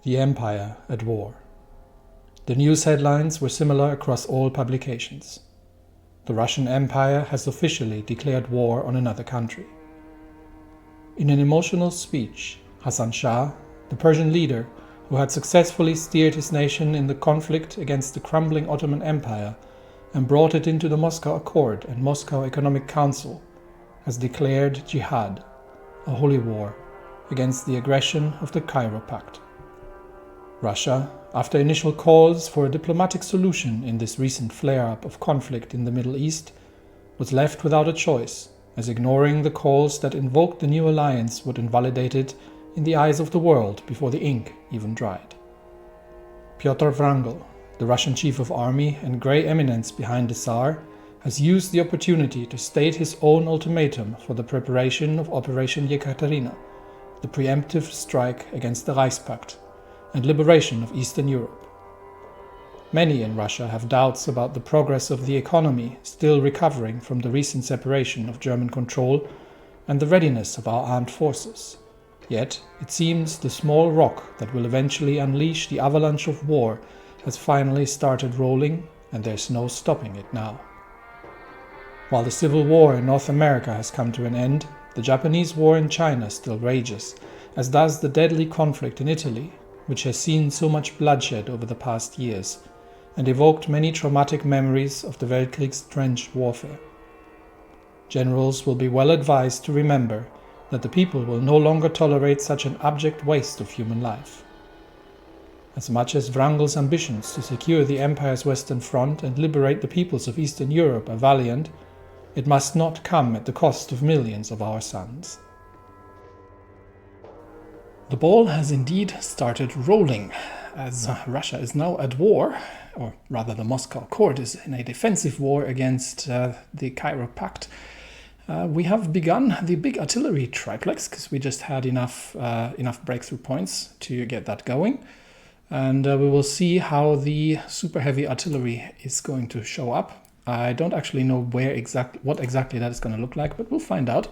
The Empire at War. The news headlines were similar across all publications. The Russian Empire has officially declared war on another country. In an emotional speech, Hassan Shah, the Persian leader who had successfully steered his nation in the conflict against the crumbling Ottoman Empire and brought it into the Moscow Accord and Moscow Economic Council, has declared jihad, a holy war, against the aggression of the Cairo Pact. Russia, after initial calls for a diplomatic solution in this recent flare-up of conflict in the Middle East, was left without a choice, as ignoring the calls that invoked the new alliance would invalidate it in the eyes of the world before the ink even dried. Pyotr Wrangel, the Russian chief of army and grey eminence behind the Tsar, has used the opportunity to state his own ultimatum for the preparation of Operation Yekaterina, the preemptive strike against the Reichspakt, and liberation of Eastern Europe. Many in Russia have doubts about the progress of the economy still recovering from the recent separation of German control and the readiness of our armed forces. Yet, it seems the small rock that will eventually unleash the avalanche of war has finally started rolling, and there's no stopping it now. While the civil war in North America has come to an end, the Japanese war in China still rages, as does the deadly conflict in Italy, which has seen so much bloodshed over the past years, and evoked many traumatic memories of the Weltkrieg's trench warfare. Generals will be well advised to remember that the people will no longer tolerate such an abject waste of human life. As much as Wrangel's ambitions to secure the Empire's Western Front and liberate the peoples of Eastern Europe are valiant, it must not come at the cost of millions of our sons. The ball has indeed started rolling, as Russia is now at war, or rather the Moscow Accord is in a defensive war against the Cairo Pact. We have begun the big artillery triplex because we just had enough breakthrough points to get that going. And we will see how the super heavy artillery is going to show up. I don't actually know what exactly that is going to look like, but we'll find out.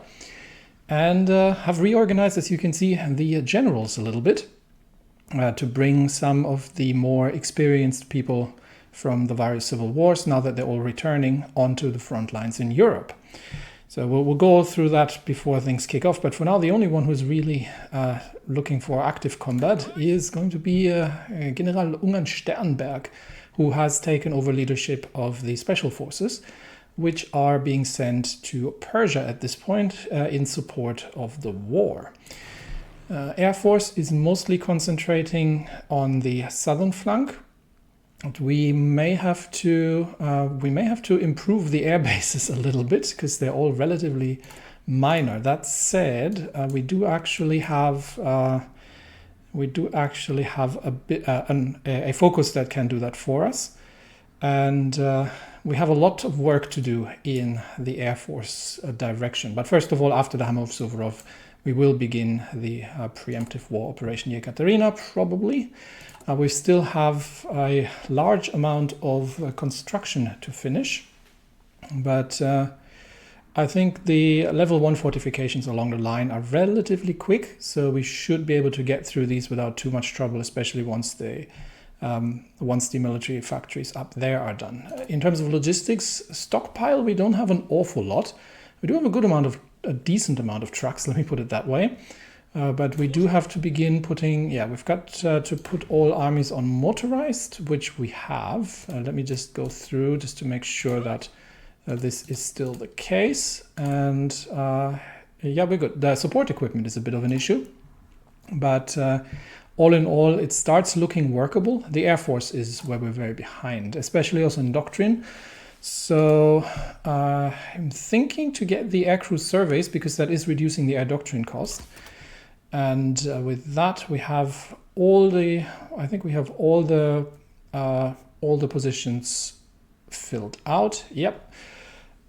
And have reorganized, as you can see, the generals a little bit to bring some of the more experienced people from the various civil wars, now that they're all returning, onto the front lines in Europe. So we'll go through that before things kick off. But for now, the only one who's really looking for active combat is going to be General Ungarn Sternberg, who has taken over leadership of the special forces, which are being sent to Persia at this point in support of the war. Air Force is mostly concentrating on the southern flank. We may have to improve the air bases a little bit because they're all relatively minor. That said, we do actually have a focus that can do that for us, and we have a lot of work to do in the Air Force direction. But first of all, after the Hammer of Suvorov, we will begin the preemptive war Operation Yekaterina, probably. We still have a large amount of construction to finish, but I think the level 1 fortifications along the line are relatively quick, so we should be able to get through these without too much trouble, especially once the military factories up there are done. In terms of logistics, stockpile, we don't have an awful lot. We do have a decent amount of trucks, let me put it that way. But we do have to begin we've got to put all armies on motorized, which we have. Let me just go through just to make sure that this is still the case. And we're good. The support equipment is a bit of an issue, but all in all, it starts looking workable. The Air Force is where we're very behind, especially also in doctrine. So I'm thinking to get the aircrew surveys because that is reducing the air doctrine cost. And with that, we have all the positions filled out. Yep,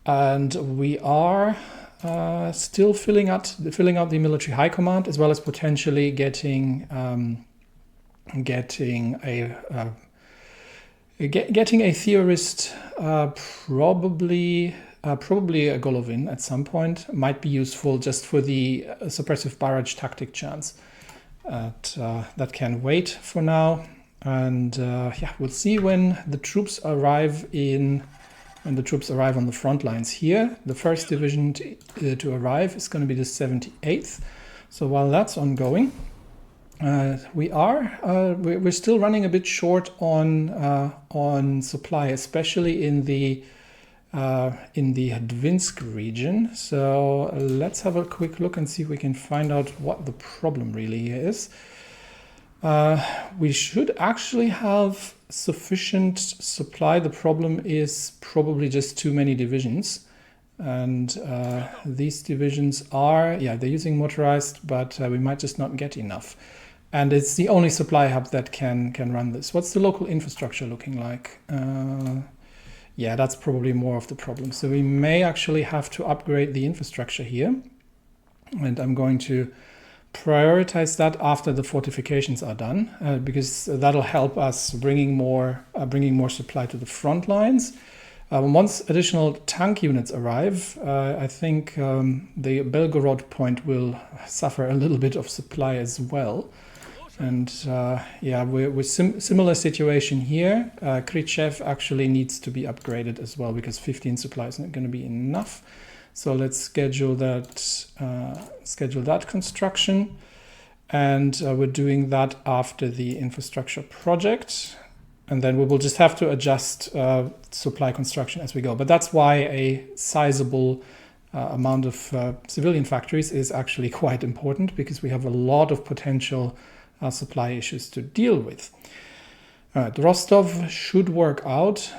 and we are still filling out the military high command, as well as potentially getting a theorist, probably a Golovin at some point might be useful just for the suppressive barrage tactic chance. that can wait for now. And yeah, we'll see when the troops arrive on the front lines here. The first division to arrive is going to be the 78th. So while that's ongoing, we're still running a bit short on supply, especially in the Dvinsk region. So let's have a quick look and see if we can find out what the problem really is. We should actually have sufficient supply. The problem is probably just too many divisions. And these divisions are, yeah, they're using motorized, but we might just not get enough. And it's the only supply hub that can run this. What's the local infrastructure looking like? Yeah, that's probably more of the problem. So we may actually have to upgrade the infrastructure here. And I'm going to prioritize that after the fortifications are done, because that'll help us bringing more supply to the front lines. Once additional tank units arrive, I think the Belgorod point will suffer a little bit of supply as well. And yeah, we're similar situation here. Khrushchev actually needs to be upgraded as well because 15 supply is not going to be enough. So let's schedule that construction, and we're doing that after the infrastructure project, and then we will just have to adjust supply construction as we go. But that's why a sizable amount of civilian factories is actually quite important, because we have a lot of potential supply issues to deal with. All right, Rostov should work out.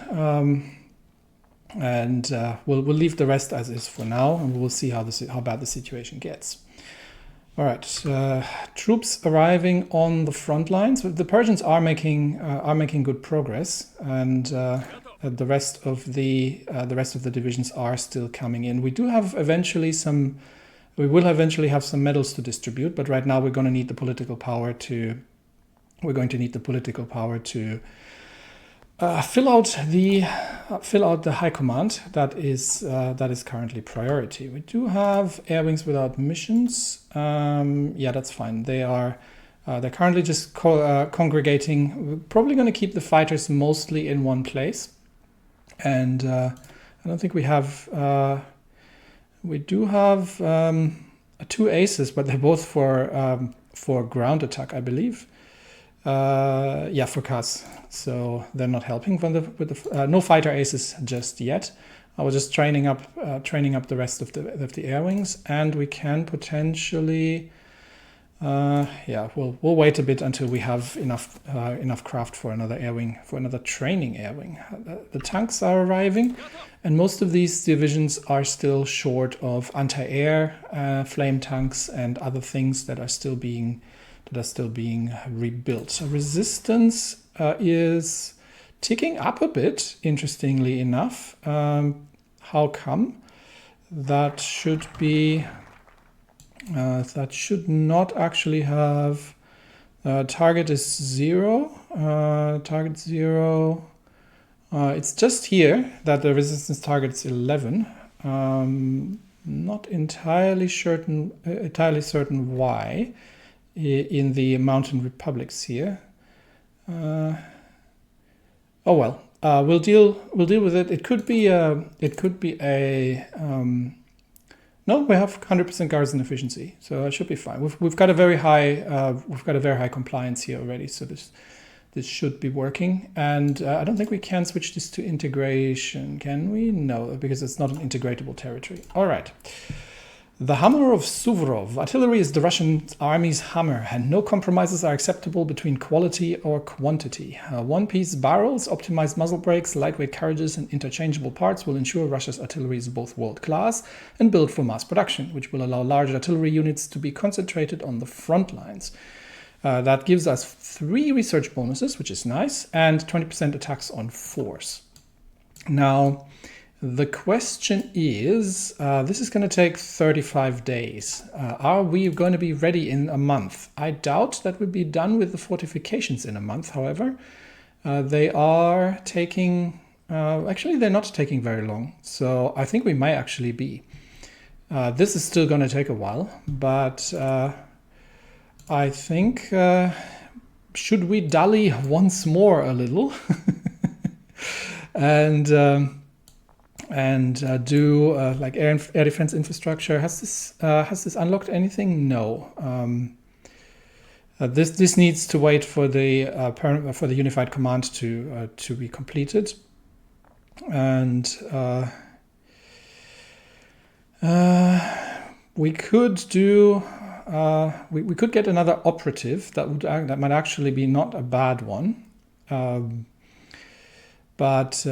And we'll leave the rest as is for now, and we'll see how bad the situation gets. All right, troops arriving on the front lines. The Persians are making good progress, and the rest of the divisions are still coming in. We will eventually have some medals to distribute, but right now we're going to need the political power to. Fill out the high command. That is currently priority. We do have air wings without missions. Yeah, that's fine. They're currently just congregating. We're probably going to keep the fighters mostly in one place, and I don't think we have. We do have 2 aces, but they're both for ground attack, I believe. Yeah, for CAS. So they're not helping with the no fighter aces just yet. I was just training up the rest of the air wings, and we can potentially, yeah, we'll wait a bit until we have enough craft for another air wing, for another training air wing. The tanks are arriving, and most of these divisions are still short of anti-air flame tanks and other things that are still being rebuilt. So resistance is ticking up a bit, interestingly enough. How come? That should not actually have target is 0. Target 0. It's just here that the resistance target is 11. Not entirely certain why. In the mountain republics here. Oh well, we'll deal with it. It could be a no. We have 100% garrison efficiency, so it should be fine. We've got a very high compliance here already, so this should be working. And I don't think we can switch this to integration, can we? No, because it's not an integratable territory. All right. The hammer of Suvorov. Artillery is the Russian army's hammer, and no compromises are acceptable between quality or quantity. One-piece barrels, optimized muzzle brakes, lightweight carriages, and interchangeable parts will ensure Russia's artillery is both world-class and built for mass production, which will allow large artillery units to be concentrated on the front lines. That gives us 3 research bonuses, which is nice, and 20% attacks on force. Now, the question is, this is going to take 35 days. Are we going to be ready in a month? I doubt that we'll be done with the fortifications in a month, however. They are taking, actually they're not taking very long. So I think we might actually be. This is still going to take a while, but I think, should we dally once more a little and do like air defense infrastructure? Has this unlocked anything? No. This needs to wait for the unified command to be completed, and we could do. We could get another operative that might actually be not a bad one, but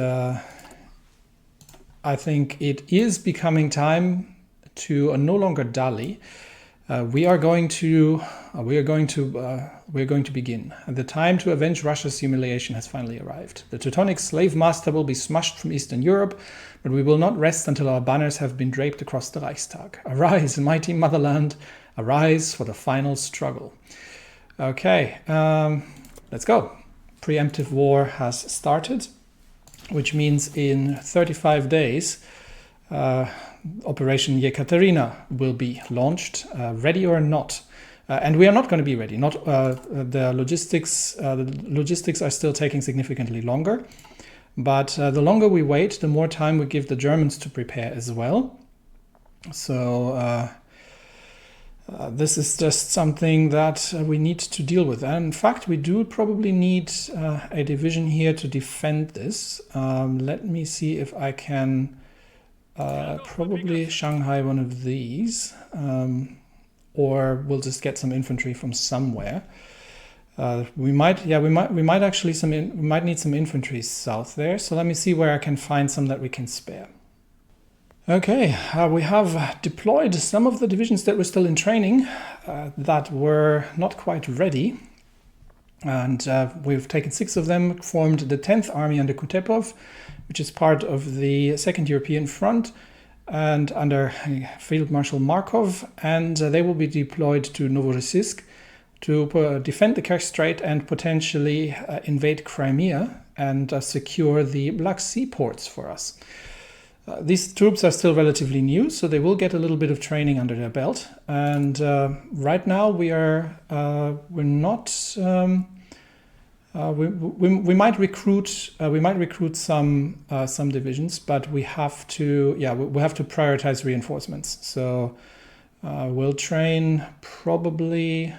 I think it is becoming time to no longer dally. We are going to begin. The time to avenge Russia's humiliation has finally arrived. The Teutonic slave master will be smashed from Eastern Europe, but we will not rest until our banners have been draped across the Reichstag. Arise, mighty motherland! Arise for the final struggle. Okay, let's go. Preemptive war has started, which means in 35 days, Operation Yekaterina will be launched, ready or not. And we are not going to be ready. The logistics are still taking significantly longer. But the longer we wait, the more time we give the Germans to prepare as well. So this is just something that we need to deal with. And in fact, we do probably need a division here to defend this. Let me see if I can probably Shanghai one of these, or we'll just get some infantry from somewhere. We might need some infantry south there. So let me see where I can find some that we can spare. Okay, we have deployed some of the divisions that were still in training that were not quite ready. And we've taken 6 of them, formed the 10th Army under Kutepov, which is part of the 2nd European Front, and under Field Marshal Markov, and they will be deployed to Novorossiysk to defend the Kerch Strait and potentially invade Crimea and secure the Black Sea ports for us. These troops are still relatively new, so they will get a little bit of training under their belt. And right now we're not. We might recruit some divisions, but we have to prioritize reinforcements. So we'll train probably.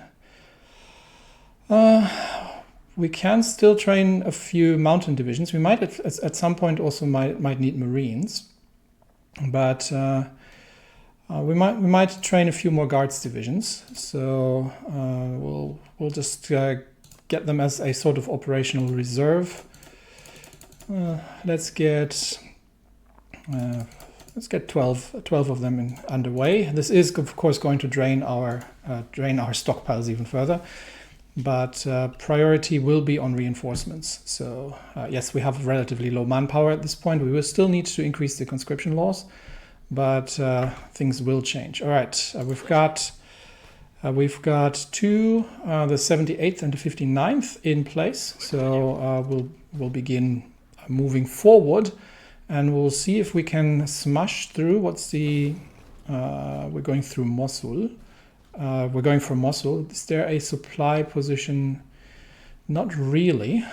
We can still train a few mountain divisions. We might at some point also might need Marines, but we might train a few more Guards divisions. So we'll just get them as a sort of operational reserve. Let's get 12 of them underway. This is of course going to drain our stockpiles even further. But priority will be on reinforcements. So yes, we have relatively low manpower at this point. We will still need to increase the conscription laws, but things will change. All right, we've got two, the 78th and the 59th in place. So we'll begin moving forward, and we'll see if we can smash through. We're going through Mosul. We're going for Mosul. Is there a supply position? Not really.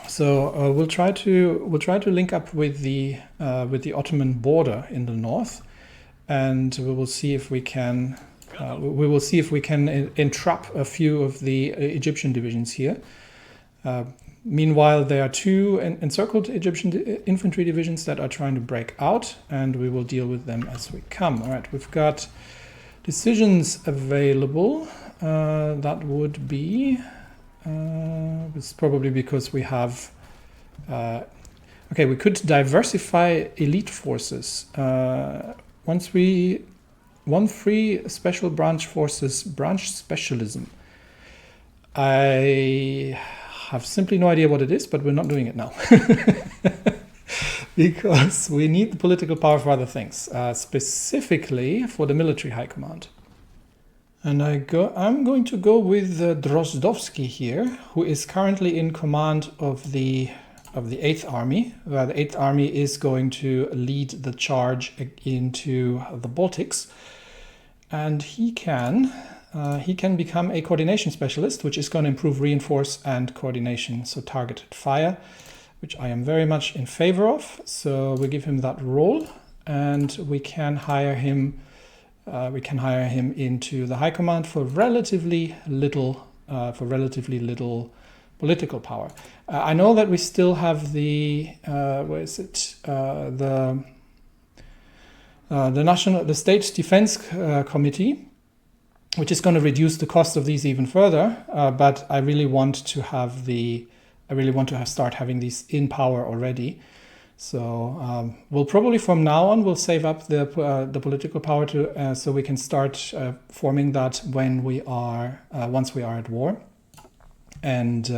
So we'll try to link up with the Ottoman border in the north, and we will see if we can. Entrap a few of the Egyptian divisions here. Meanwhile, there are 2 encircled Egyptian infantry divisions that are trying to break out, and we will deal with them as we come. All right, we've got decisions available. That would be. It's probably because we have. Okay, we could diversify elite forces. Once we. 1 free special branch forces branch specialism. I have simply no idea what it is, but we're not doing it now. Because we need the political power for other things, specifically for the military high command. And I'm going to go with Drozdovsky here, who is currently in command of the 8th Army. The 8th Army is going to lead the charge into the Baltics. And he can he can become a coordination specialist, which is going to improve reinforce and coordination, so targeted fire, which I am very much in favor of. So we give him that role, and we can hire him. Into the High Command for relatively little political power. I know that we still have the the State Defense Committee, which is going to reduce the cost of these even further. But I really want to start having these in power already. So we'll probably from now on we'll save up the political power to so we can start forming that when we are once we are at war, and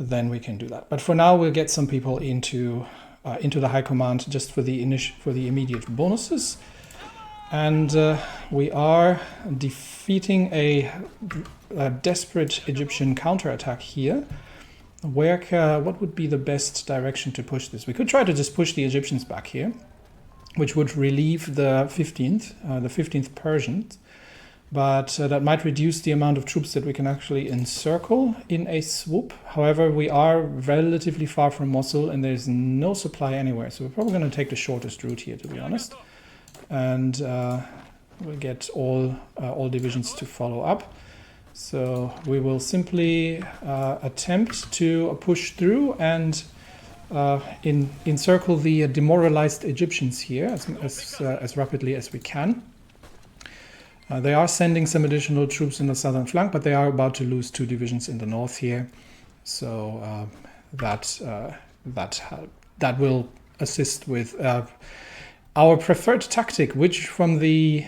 then we can do that. But for now we'll get some people into the High Command just for the immediate bonuses, and we are defeating a desperate Egyptian counterattack here. What would be the best direction to push this? We could try to just push the Egyptians back here, which would relieve the 15th Persians, but that might reduce the amount of troops that we can actually encircle in a swoop. However, we are relatively far from Mosul and there's no supply anywhere, so we're probably going to take the shortest route here, to be honest, and we'll get all divisions to follow up. So we will simply attempt to push through and encircle the demoralized Egyptians here as rapidly as we can. They are sending some additional troops in the southern flank, but they are about to lose 2 divisions in the north here. So that will assist with our preferred tactic, which from the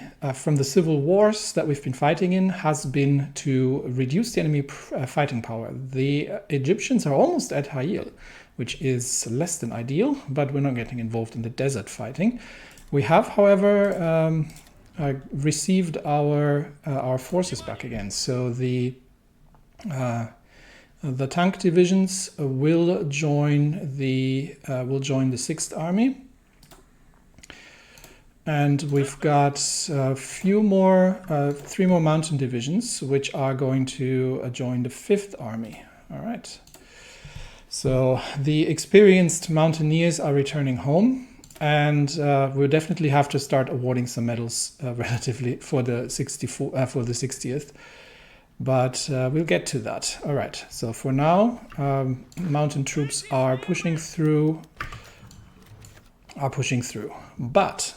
civil wars that we've been fighting in, has been to reduce the enemy fighting power. The Egyptians are almost at Ha'il, which is less than ideal, but we're not getting involved in the desert fighting. We have, however, received our forces back again. So the tank divisions will join the 6th Army. And we've got three more mountain divisions, which are going to join the 5th Army. All right. So the experienced mountaineers are returning home, and we'll definitely have to start awarding some medals relatively for the 60th. But we'll get to that. All right. So for now, mountain troops are pushing through. But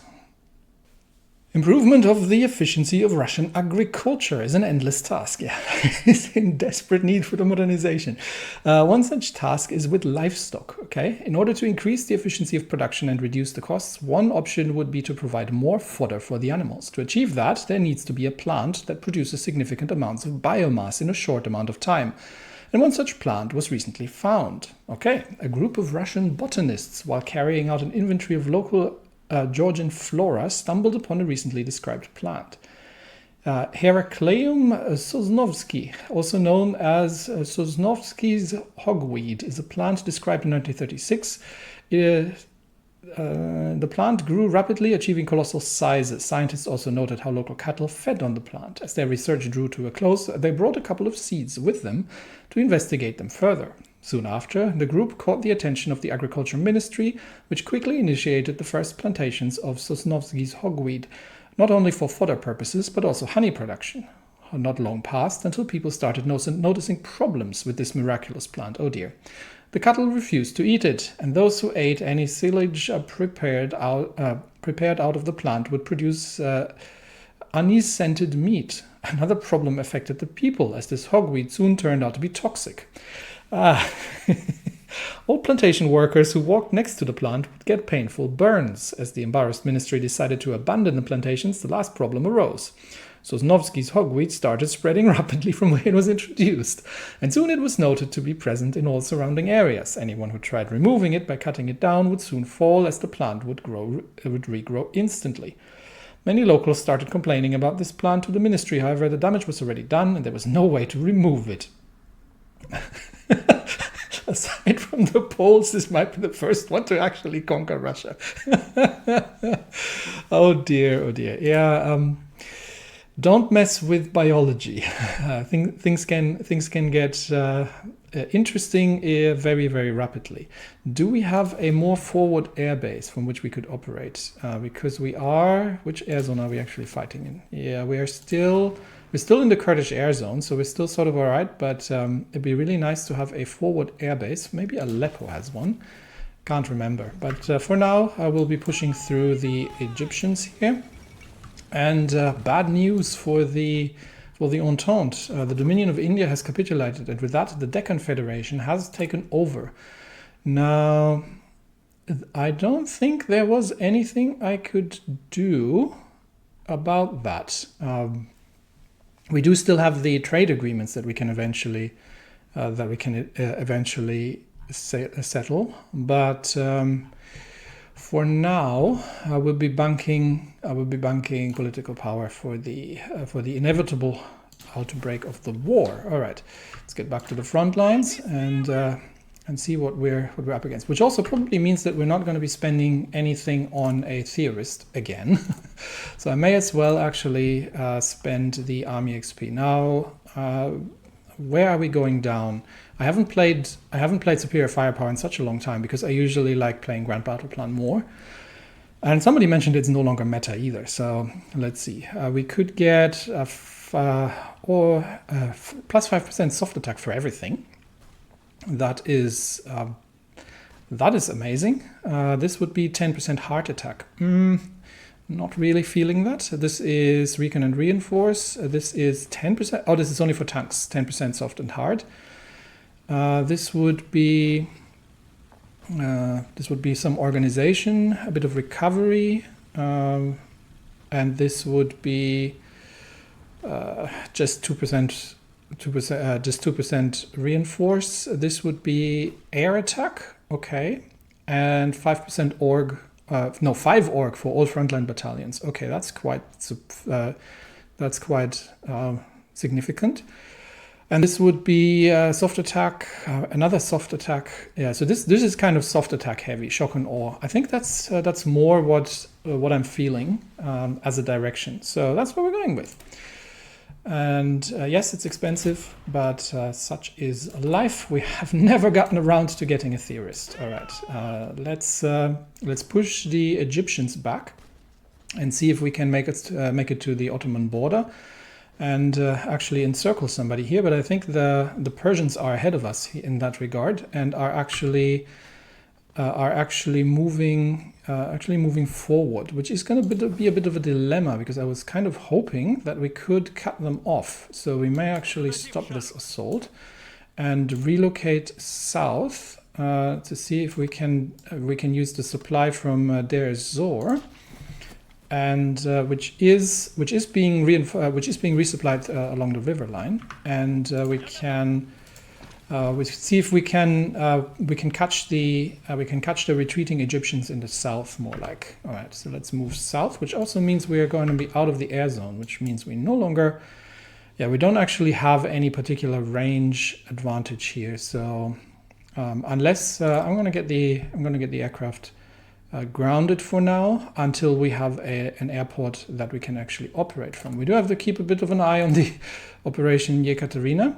improvement of the efficiency of Russian agriculture is an endless task. Yeah, it's in desperate need for the modernization. One such task is with livestock. Okay, in order to increase the efficiency of production and reduce the costs, one option would be to provide more fodder for the animals. To achieve that, there needs to be a plant that produces significant amounts of biomass in a short amount of time. And one such plant was recently found. Okay, a group of Russian botanists, while carrying out an inventory of local Georgian flora, stumbled upon a recently described plant. Heracleum sosnovsky, also known as Sosnovsky's hogweed, is a plant described in 1936. The plant grew rapidly, achieving colossal sizes. Scientists also noted how local cattle fed on the plant. As their research drew to a close, they brought a couple of seeds with them to investigate them further. Soon after, the group caught the attention of the Agriculture Ministry, which quickly initiated the first plantations of Sosnovsky's hogweed, not only for fodder purposes, but also honey production. Not long passed until people started noticing problems with this miraculous plant. Oh dear. The cattle refused to eat it, and those who ate any silage prepared out of the plant would produce anise-scented meat. Another problem affected the people, as this hogweed soon turned out to be toxic. All plantation workers who walked next to the plant would get painful burns. As the embarrassed ministry decided to abandon the plantations, the last problem arose. Sosnovsky's hogweed started spreading rapidly from where it was introduced, and soon it was noted to be present in all surrounding areas. Anyone who tried removing it by cutting it down would soon fall, as the plant would regrow instantly. Many locals started complaining about this plant to the ministry. However, the damage was already done, and there was no way to remove it. Aside from the Poles, this might be the first one to actually conquer Russia. Oh dear, oh dear. Yeah, Don't mess with biology. Things can get interesting very, very rapidly. Do we have a more forward airbase from which we could operate? Because we are, which air zone are we actually fighting in? Yeah, we're still in the Kurdish air zone, so we're still sort of all right, but it'd be really nice to have a forward airbase. Maybe Aleppo has one. Can't remember. But for now, I will be pushing through the Egyptians here. And bad news for the Entente. The Dominion of India has capitulated, and with that, the Deccan Federation has taken over. Now, I don't think there was anything I could do about that. We do still have the trade agreements that we can eventually settle, but for now, I will be banking political power for the inevitable outbreak of the war. All right, let's get back to the front lines and see what we're up against. Which also probably means that we're not going to be spending anything on a theorist again. So I may as well actually spend the army XP now. Where are we going down? I haven't played Superior Firepower in such a long time because I usually like playing Grand Battle Plan more. And somebody mentioned it's no longer meta either. So let's see. We could get plus 5% soft attack for everything. That is amazing. This would be 10% heart attack. Not really feeling that. This is Recon and Reinforce. This is 10%. Oh, this is only for tanks. 10% soft and hard. This would be some organization, a bit of recovery, and this would be just 2%. 2% reinforce. This would be air attack. Okay, and 5% org. 5 org for all frontline battalions. Okay, that's quite significant. And this would be soft attack, another soft attack. Yeah, so this is kind of soft attack heavy, shock and awe. I think that's more what I'm feeling as a direction. So that's what we're going with. And yes, it's expensive, but such is life. We have never gotten around to getting a theorist. All right, let's push the Egyptians back and see if we can make it to the Ottoman border and actually encircle somebody here. But I think the Persians are ahead of us in that regard and are actually moving forward, which is going to be a bit of a dilemma because I was kind of hoping that we could cut them off. So we may actually stop this assault and relocate south to see if we can use the supply from Deir ez-Zor, and which is being resupplied along the river line, and we see if we can catch the retreating Egyptians in the south more like. All right, so let's move south, which also means we are going to be out of the air zone, which means we no longer, we don't actually have any particular range advantage here. So unless I'm going to get the aircraft grounded for now until we have an airport that we can actually operate from. We do have to keep a bit of an eye on the Operation Yekaterina.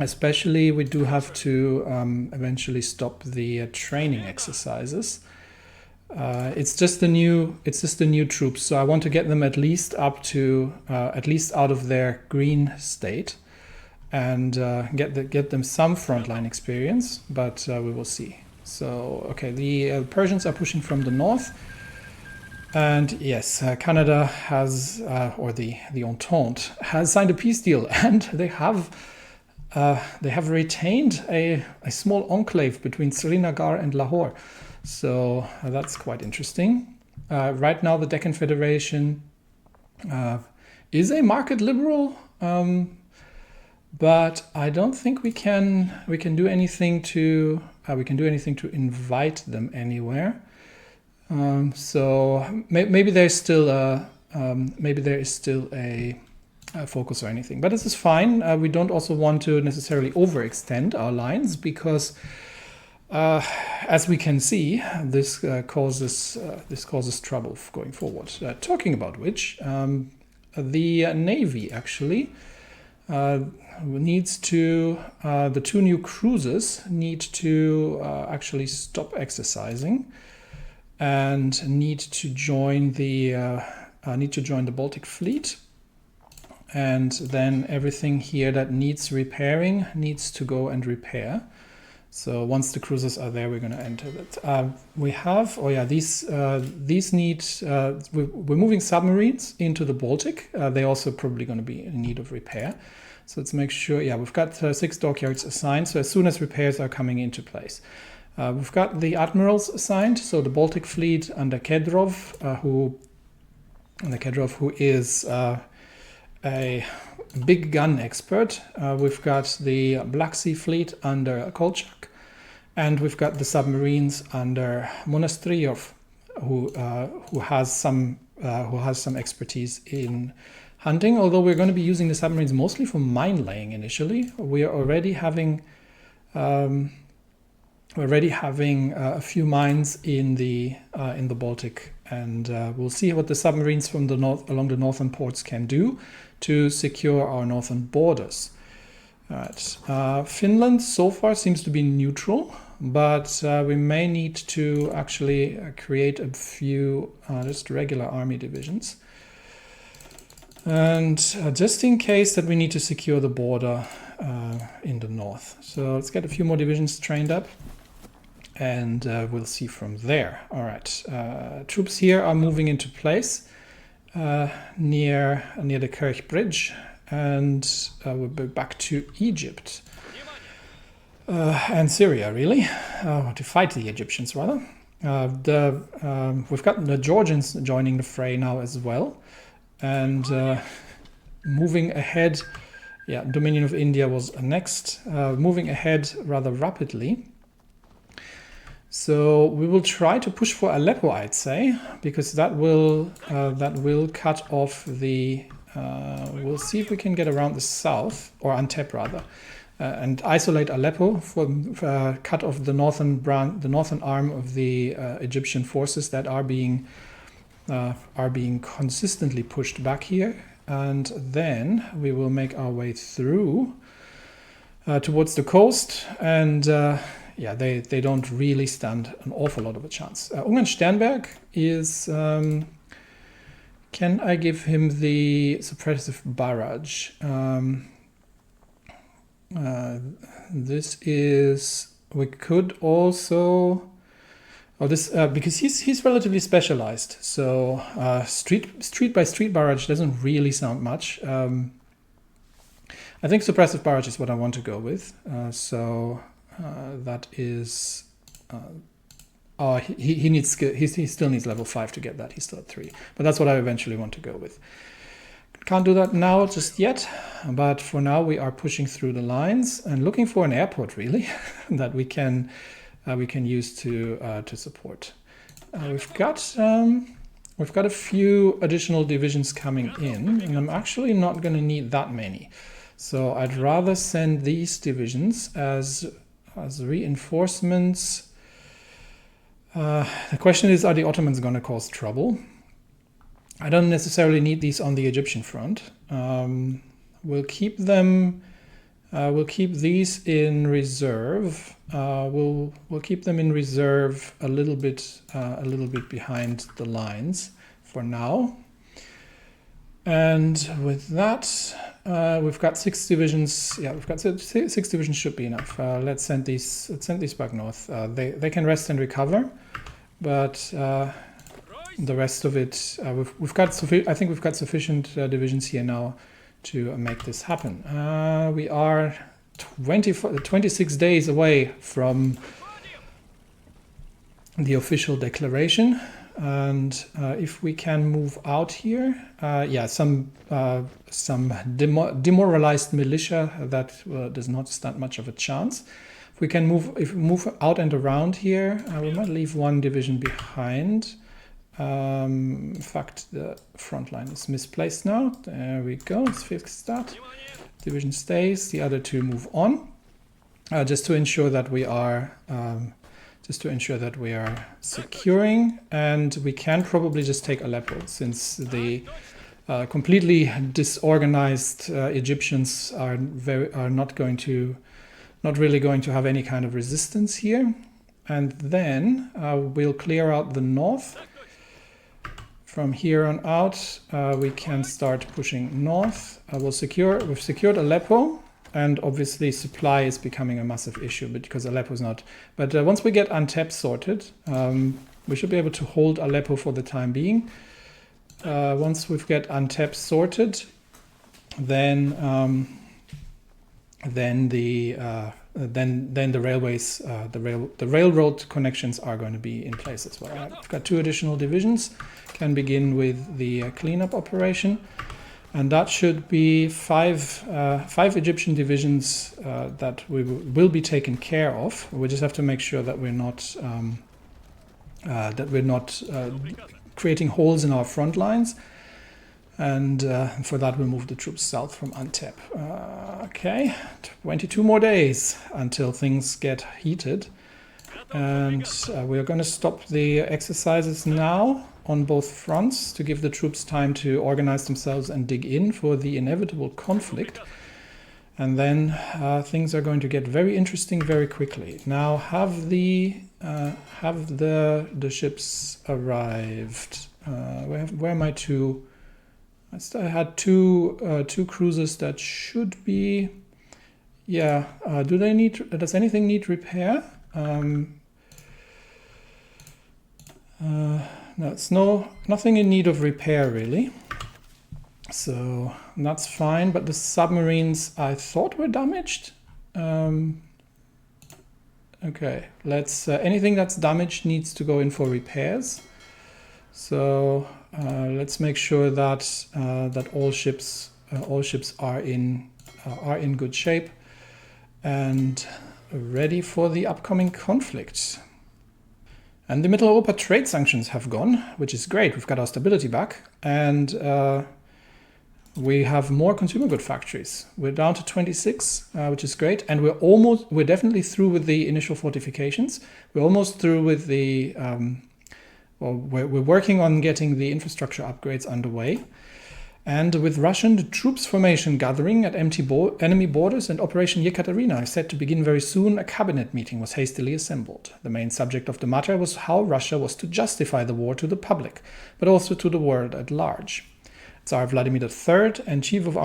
Especially, we do have to eventually stop the training exercises. It's just the new troops, so I want to get them at least up to out of their green state, and get them some frontline experience. But we will see. So okay, the Persians are pushing from the north, and yes, Canada has or the Entente has signed a peace deal, and they have retained a small enclave between Srinagar and Lahore. So that's quite interesting. Right now, the Deccan Federation is a market liberal, but I don't think we can do anything to invite them anywhere. So maybe there is still a focus or anything, but this is fine. We don't also want to necessarily overextend our lines because, as we can see, this causes trouble going forward. Talking about which, the Navy actually needs to, the 2 new cruisers need to actually stop exercising and need to join the Baltic Fleet. And then everything here that needs repairing needs to go and repair. So once the cruisers are there, we're going to enter that. We have, these need, we're moving submarines into the Baltic. They're also probably going to be in need of repair. So let's make sure, we've got 6 dockyards assigned. So as soon as repairs are coming into place. We've got the admirals assigned. So the Baltic Fleet under Kedrov, who is a big gun expert. We've got the Black Sea Fleet under Kolchak, and we've got the submarines under Monastriov, who has some expertise in hunting. Although we're going to be using the submarines mostly for mine laying initially. We are already having a few mines in the Baltic, and we'll see what the submarines from the north along the northern ports can do to secure our northern borders. All right. Finland so far seems to be neutral, but we may need to actually create a few just regular army divisions. And just in case that we need to secure the border in the north. So let's get a few more divisions trained up, and we'll see from there. All right. Troops here are moving into place near the Kirch Bridge, and we'll be back to Egypt and Syria, really, to fight the Egyptians rather. We've got the Georgians joining the fray now as well, and moving ahead. Dominion of India was next, moving ahead rather rapidly. So we will try to push for Aleppo, I'd say, because that will cut off the. We'll see if we can get around the south, or Antep rather, and isolate Aleppo for cut off the northern arm of the Egyptian forces that are being consistently pushed back here, and then we will make our way through towards the coast and. They don't really stand an awful lot of a chance. Ungarn Sternberg is... can I give him the suppressive barrage? This is... We could also... because he's relatively specialized. So street by street barrage doesn't really sound much. I think suppressive barrage is what I want to go with. That is, he needs skill. He still needs level 5 to get that. He's still at 3, but that's what I eventually want to go with. Can't do that now just yet, but for now we are pushing through the lines and looking for an airport really that we can use to support. We've got a few additional divisions coming in, and I'm actually not going to need that many. So I'd rather send these divisions as reinforcements. The question is, are the Ottomans going to cause trouble? I don't necessarily need these on the Egyptian front. We'll keep them. We'll keep these in reserve. We'll keep them in reserve a little bit behind the lines for now. And with that, we've got 6 divisions. Yeah, we've got 6 divisions should be enough. Let's send these back north. They can rest and recover, but the rest of it, we've got. I think we've got sufficient divisions here now to make this happen. We are 26 days away from the official declaration. And if we can move out here, some demoralized militia that does not stand much of a chance. If we can move out and around here, we might leave 1 division behind. In fact, the front line is misplaced now. There we go. Let's fix that. Division stays. The other 2 move on, just to ensure that we are. Securing, and we can probably just take Aleppo since the completely disorganized Egyptians are not really going to have any kind of resistance here. And then we'll clear out the north. From here on out, we can start pushing north. We've secured Aleppo, and obviously supply is becoming a massive issue because Aleppo is not. But once we get Antep sorted, we should be able to hold Aleppo for the time being. Once we've got Antep sorted, then the railways, the railroad connections are going to be in place as well. I've got 2 additional divisions. Can begin with the cleanup operation, and that should be 5 Egyptian divisions that will be taken care of. We just have to make sure that we're not creating holes in our front lines. And for that, we'll move the troops south from Antep. Okay, 22 more days until things get heated. And we're going to stop the exercises now on both fronts to give the troops time to organize themselves and dig in for the inevitable conflict. And then things are going to get very interesting very quickly. Now, have the ships arrived? Where are my 2? I had two cruisers that should be. Yeah. Does anything need repair? No, it's nothing in need of repair really. So that's fine. But the submarines I thought were damaged. Okay. Let's. Anything that's damaged needs to go in for repairs. So let's make sure that all ships are in good shape and ready for the upcoming conflict. And the Mitteleuropa trade sanctions have gone, which is great. We've got our stability back, and we have more consumer good factories. We're down to 26, which is great, and we're definitely through with the initial fortifications. We're almost through with the we're working on getting the infrastructure upgrades underway. And with Russian troops formation gathering at enemy borders and Operation Yekaterina is set to begin very soon, a cabinet meeting was hastily assembled. The main subject of the matter was how Russia was to justify the war to the public, but also to the world at large. Tsar Vladimir III and Chief of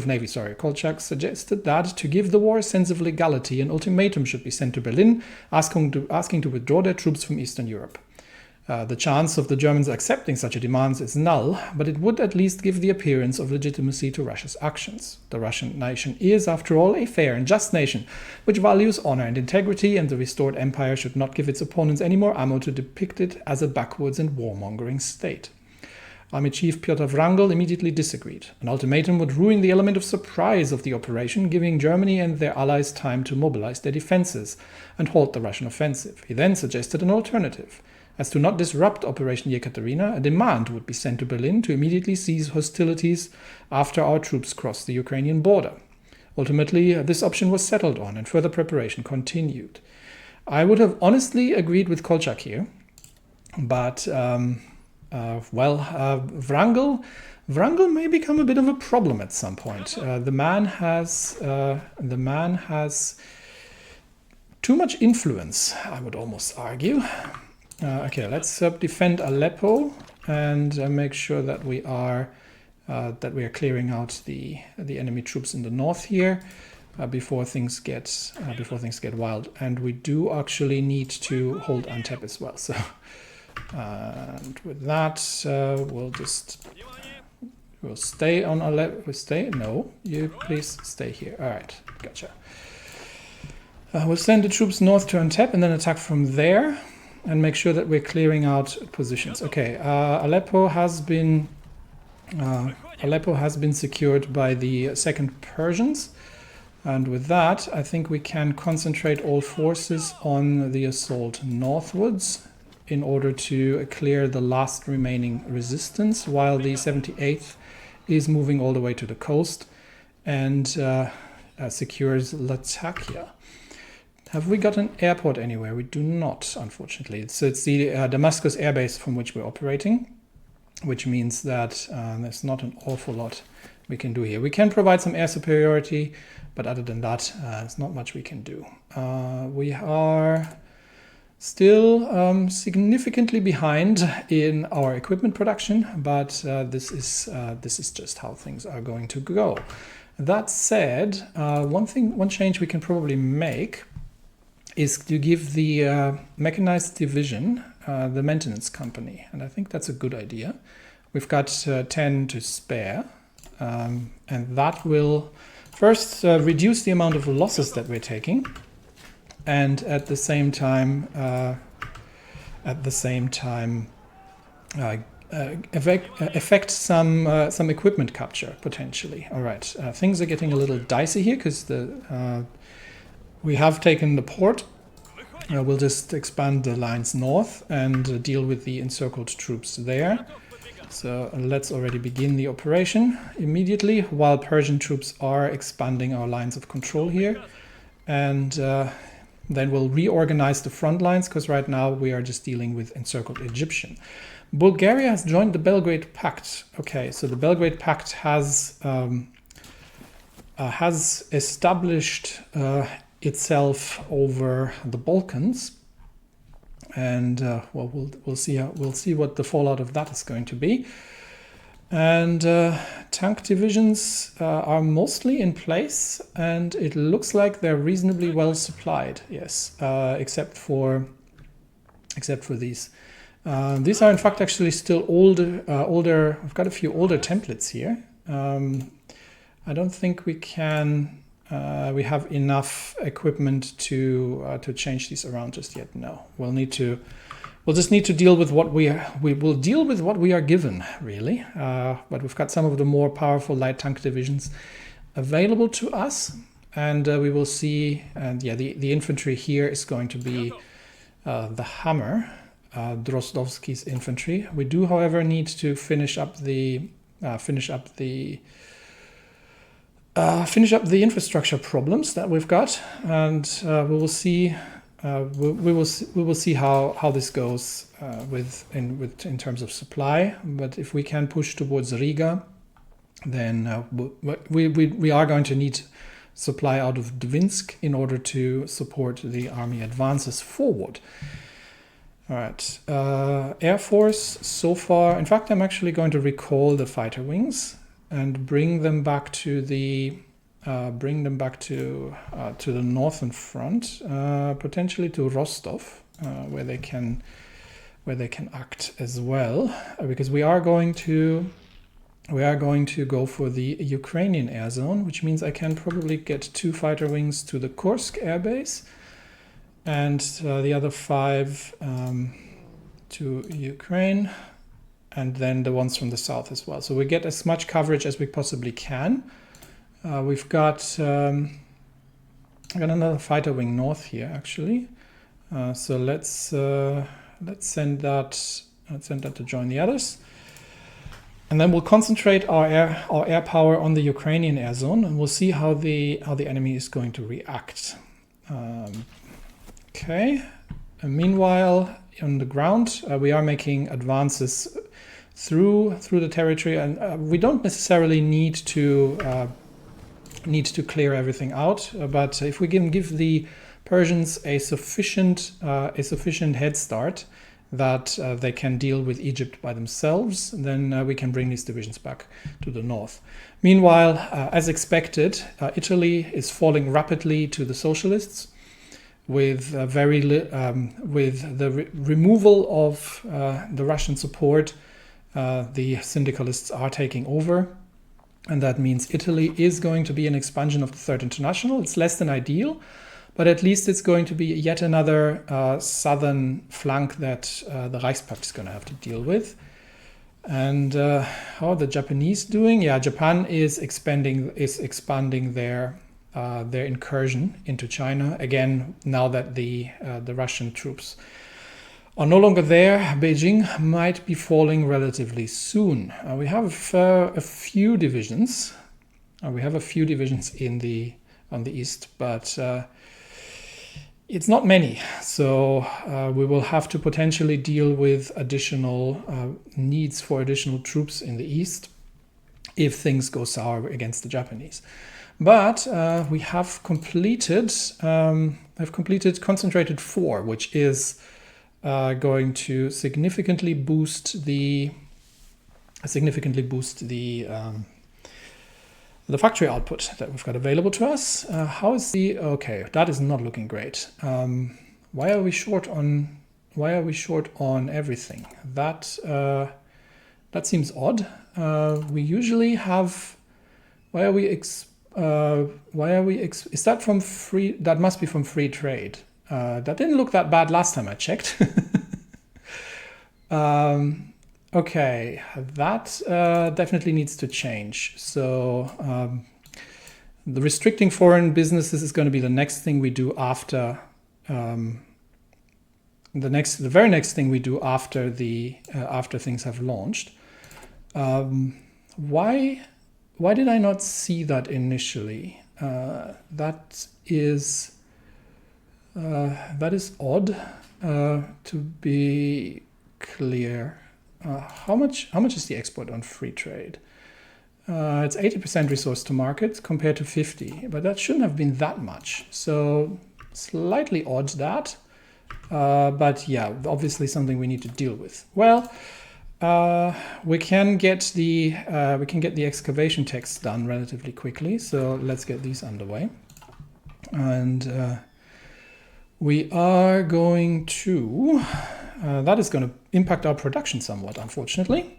Navy Kolchak suggested that to give the war a sense of legality, an ultimatum should be sent to Berlin, asking to withdraw their troops from Eastern Europe. The chance of the Germans accepting such a demand is null, but it would at least give the appearance of legitimacy to Russia's actions. The Russian nation is, after all, a fair and just nation, which values honor and integrity, and the restored empire should not give its opponents any more ammo to depict it as a backwards and warmongering state. Army Chief Pyotr Wrangel immediately disagreed. An ultimatum would ruin the element of surprise of the operation, giving Germany and their allies time to mobilize their defenses and halt the Russian offensive. He then suggested an alternative. As to not disrupt Operation Yekaterina, a demand would be sent to Berlin to immediately cease hostilities after our troops crossed the Ukrainian border. Ultimately, this option was settled on, and further preparation continued. I would have honestly agreed with Kolchak here, but Wrangel may become a bit of a problem at some point. The man has too much influence, I would almost argue. Okay, let's defend Aleppo and make sure that we are clearing out the enemy troops in the north here before things get wild. And we do actually need to hold Antep as well. So, and with that, we'll stay on Aleppo. No, you please stay here. All right, gotcha. We'll send the troops north to Antep and then attack from there. And make sure that we're clearing out positions. Okay, Aleppo has been secured by the 2nd Persians, and with that, I think we can concentrate all forces on the assault northwards in order to clear the last remaining resistance, while the 78th is moving all the way to the coast and secures Latakia. Have we got an airport anywhere? We do not, unfortunately. So it's the Damascus airbase from which we're operating. which means that there's not an awful lot we can do here. We can provide some air superiority, but other than that, there's not much we can do. We are still significantly behind in our equipment production, but this is just how things are going to go. That said, one change we can probably make is to give the mechanized division the maintenance company, and I think that's a good idea. We've got 10 to spare, and that will first reduce the amount of losses that we're taking, and at the same time affect some equipment capture potentially. All right, things are getting a little dicey here because we have taken the port. We'll just expand the lines north and deal with the encircled troops there. So let's already begin the operation immediately while Persian troops are expanding our lines of control here. And then we'll reorganize the front lines, because right now we are just dealing with encircled Egyptian. Bulgaria has joined the Belgrade Pact. Okay, so the Belgrade Pact has established itself over the Balkans, and well, we'll see what the fallout of that is going to be. And tank divisions are mostly in place, and it looks like they're reasonably well supplied. Yes, except for these. These are in fact actually still older. We've got a few older templates here. I don't think we can. We have enough equipment to change these around just yet. No, we'll just need to deal with what we will deal with what we are given, really. But we've got some of the more powerful light tank divisions available to us, and we will see. And yeah, the infantry here is going to be the Hammer, Drozdovsky's infantry. We do, however, need to finish up the infrastructure problems that we've got, and we will see. We will see how this goes in terms of supply. But if we can push towards Riga, then we are going to need supply out of Dvinsk in order to support the army advances forward. All right, Air Force so far. In fact, I'm actually going to recall the fighter wings and bring them back to the northern front, potentially to Rostov, where they can act as well, because we are going to go for the Ukrainian air zone, which means I can probably get 2 fighter wings to the Kursk air base, and the other 5 to Ukraine, and then the ones from the south as well. So we get as much coverage as we possibly can. We've got another fighter wing north here, actually. So let's send that to join the others, and then we'll concentrate our air power on the Ukrainian air zone, and we'll see how the enemy is going to react. Okay. Meanwhile, on the ground, we are making advances through the territory, and we don't necessarily need to clear everything out, but if we can give the Persians a sufficient head start that they can deal with Egypt by themselves, then we can bring these divisions back to the north. Meanwhile, as expected, Italy is falling rapidly to the socialists, with the removal of the Russian support. The syndicalists are taking over, and that means Italy is going to be an expansion of the Third International. It's less than ideal, but at least it's going to be yet another southern flank that the Reichspakt is going to have to deal with. And how are the Japanese doing? Yeah, Japan is expanding their incursion into China again. Now that the Russian troops are no longer there, Beijing might be falling relatively soon. We have a few divisions. On the east, but It's not many, so we will have to potentially deal with additional needs for additional troops in the east if things go sour against the Japanese. But we have completed Concentrated 4, which is going to significantly boost the factory output that we've got available to us. How is the okay? That is not looking great. Why are we short on everything? That seems odd. We usually have. Is that from free? That must be from free trade. That didn't look that bad last time I checked. Okay, that definitely needs to change. So the restricting foreign businesses is going to be the next thing we do after the very next thing we do after things have launched. Why did I not see that initially? That is odd. To be clear. How much is the export on free trade? It's 80% resource to market compared to 50, but that shouldn't have been that much. So slightly odd that, but yeah, obviously something we need to deal with. Well, we can get the excavation texts done relatively quickly. So let's get these underway, and we are going to. That is going to impact our production somewhat, unfortunately,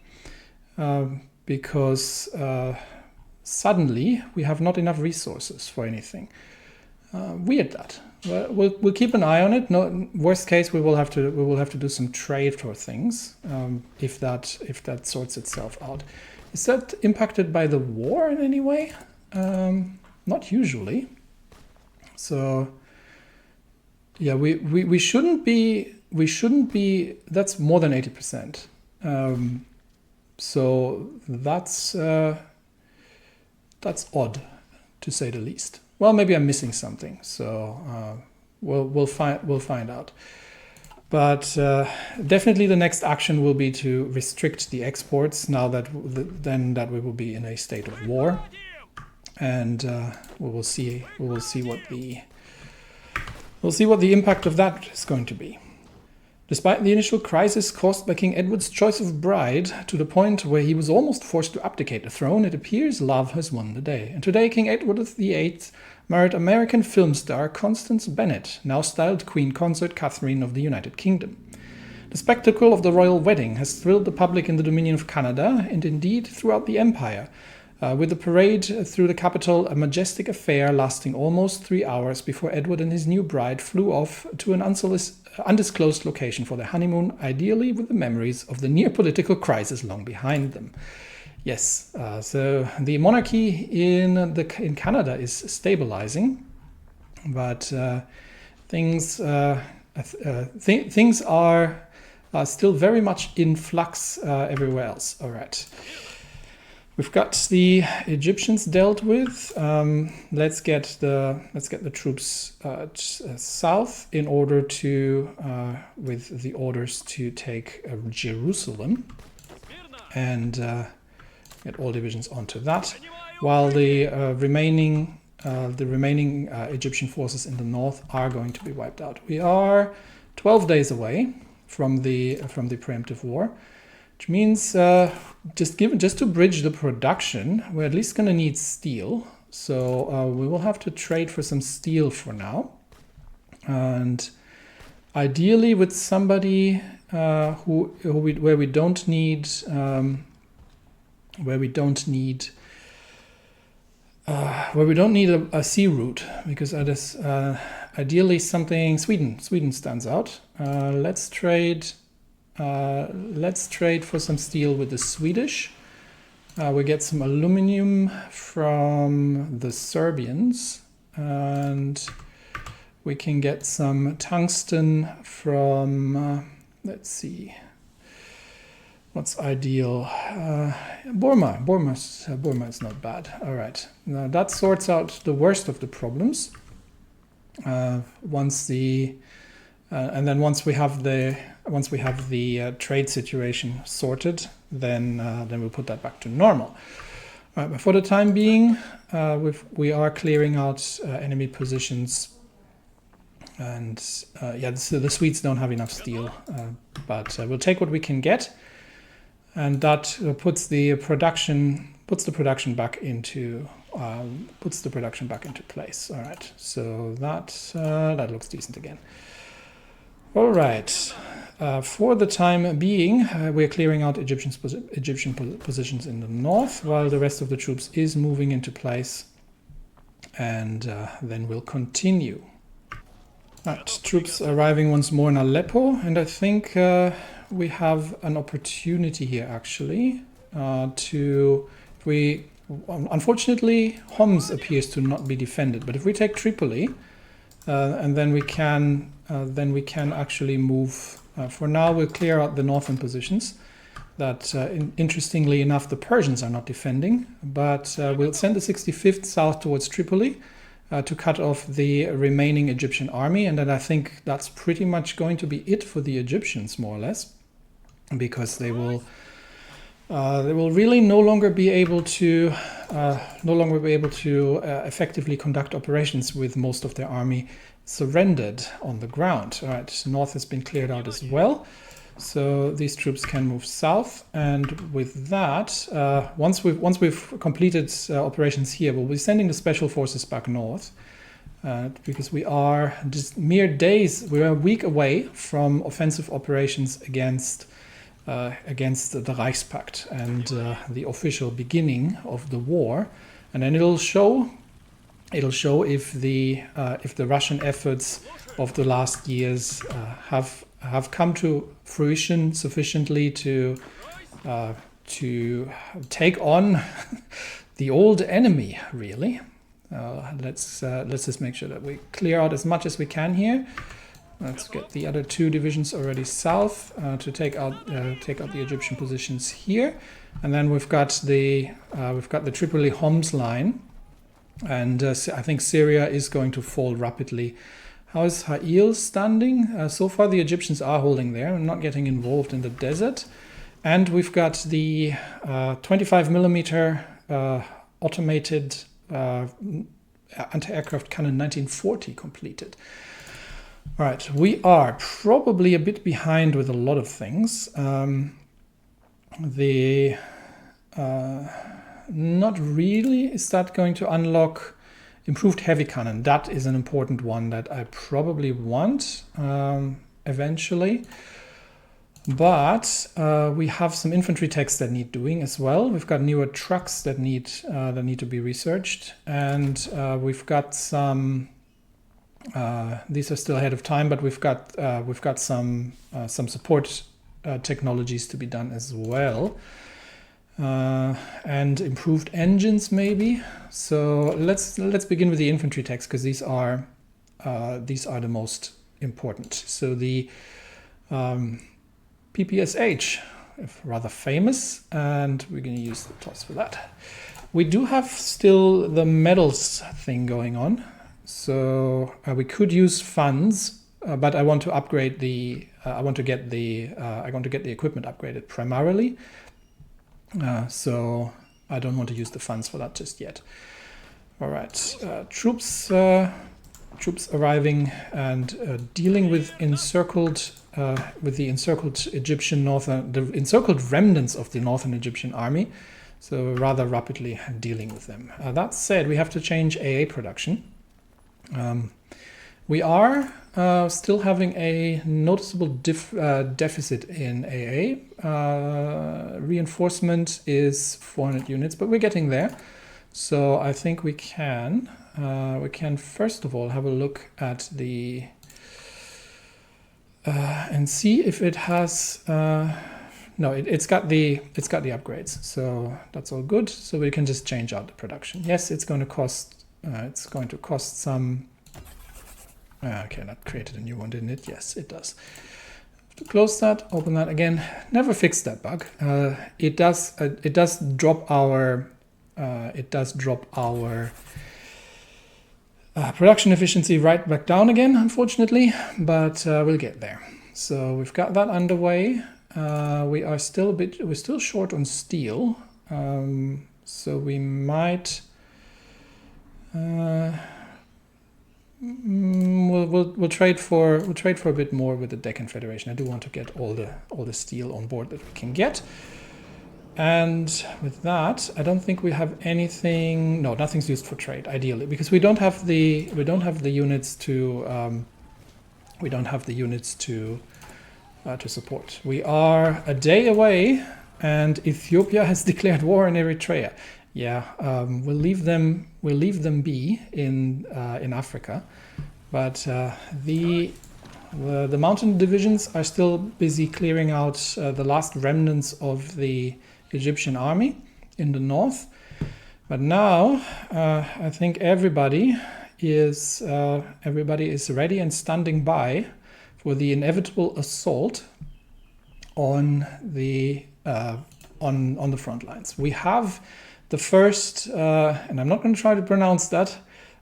because suddenly we have not enough resources for anything. Weird that. We'll keep an eye on it. No, worst case, we will have to do some trade for things if that sorts itself out. Is that impacted by the war in any way? Not usually. So yeah, we shouldn't be. That's more than 80%. So that's odd, to say the least. Well, maybe I'm missing something. So we'll find out. But definitely the next action will be to restrict the exports now that we will be in a state of war, and we will see what the impact of that is going to be. Despite the initial crisis caused by King Edward's choice of bride, to the point where he was almost forced to abdicate the throne, it appears love has won the day. And today King Edward VIII married American film star Constance Bennett, now styled Queen Consort Catherine of the United Kingdom. The spectacle of the royal wedding has thrilled the public in the Dominion of Canada, and indeed throughout the Empire, with the parade through the capital, a majestic affair lasting almost 3 hours before Edward and his new bride flew off to an undisclosed location for their honeymoon, ideally with the memories of the near political crisis long behind them. Yes, so the monarchy in Canada is stabilizing, but things are still very much in flux everywhere else. All right. We've got the Egyptians dealt with. Let's get the troops south in order to, with the orders to take Jerusalem, and get all divisions onto that, while the remaining Egyptian forces in the north are going to be wiped out. We are 12 days away from the preemptive war. Which means just to bridge the production, we're at least going to need steel. So we will have to trade for some steel for now, and ideally with somebody where we don't need a sea route, because ideally something Sweden stands out. Let's trade for some steel with the Swedish. We get some aluminum from the Serbians, and we can get some tungsten from, let's see, what's ideal? Burma is not bad. All right, now that sorts out the worst of the problems. once the and then once we have the trade situation sorted, then we'll put that back to normal. All right, but for the time being, we are clearing out enemy positions, and yeah, so the Swedes don't have enough steel, but we'll take what we can get, and that puts the production back into place. All right, so that looks decent again. All right, for the time being, we're clearing out Egyptian positions in the north, while the rest of the troops is moving into place, and then we'll continue. Right, troops arriving once more in Aleppo, and I think we have an opportunity here actually unfortunately, Homs appears to not be defended, but if we take Tripoli, and then we can actually move. For now, we'll clear out the northern positions that, interestingly enough, the Persians are not defending. But we'll send the 65th south towards Tripoli to cut off the remaining Egyptian army, and then I think that's pretty much going to be it for the Egyptians, more or less, because they will really no longer be able to effectively conduct operations with most of their army surrendered on the ground. All right, north has been cleared out as well, so these troops can move south. And with that, once we've completed operations here, we'll be sending the special forces back north, because we are just mere days, we're a week away from offensive operations against the Reichspakt and the official beginning of the war, and then it'll show if the Russian efforts of the last years have come to fruition sufficiently to take on the old enemy. Really, let's just make sure that we clear out as much as we can here. Let's get the other two divisions already south to take out the Egyptian positions here, and then we've got the Tripoli Homs line, and I think Syria is going to fall rapidly. How is Ha'il standing? So far, the Egyptians are holding there and not getting involved in the desert, and we've got the 25mm automated anti-aircraft cannon 1940 completed. All right, we are probably a bit behind with a lot of things. Not really. Is that going to unlock improved heavy cannon? That is an important one that I probably want eventually. But we have some infantry techs that need doing as well. We've got newer trucks that need to be researched, and we've got some. These are still ahead of time, but we've got some support technologies to be done as well, and improved engines maybe. So let's begin with the infantry techs, because these are the most important. So the PPSH, rather famous, and we're going to use the TOS for that. We do have still the medals thing going on. So we could use funds, but I want to upgrade I want to get the equipment upgraded primarily. So I don't want to use the funds for that just yet. All right, troops arriving and dealing with the encircled Egyptian the encircled remnants of the northern Egyptian army. So rather rapidly dealing with them. That said, we have to change AA production. We are still having a noticeable deficit in AA. Reinforcement is 400 units, but we're getting there. So I think we can first of all have a look at the and see if it has. No, it's got the upgrades, so that's all good. So we can just change out the production. Yes, it's going to cost. It's going to cost some. Okay, that created a new one, didn't it? Yes, it does. To close that, open that again. Never fixed that bug. It does drop our Production efficiency right back down again, unfortunately, but we'll get there. So we've got that underway. We're still short on steel, so we might. We'll trade for a bit more with the Deccan Federation. I do want to get all the steel on board that we can get. And with that, I don't think we have anything. No, nothing's used for trade, ideally, because we don't have the units to to support. We are a day away, and Ethiopia has declared war on Eritrea. Yeah, we'll leave them be in Africa, but the mountain divisions are still busy clearing out the last remnants of the Egyptian army in the north. But now I think everybody is ready and standing by for the inevitable assault on the front lines. We have the first, and I'm not going to try to pronounce that,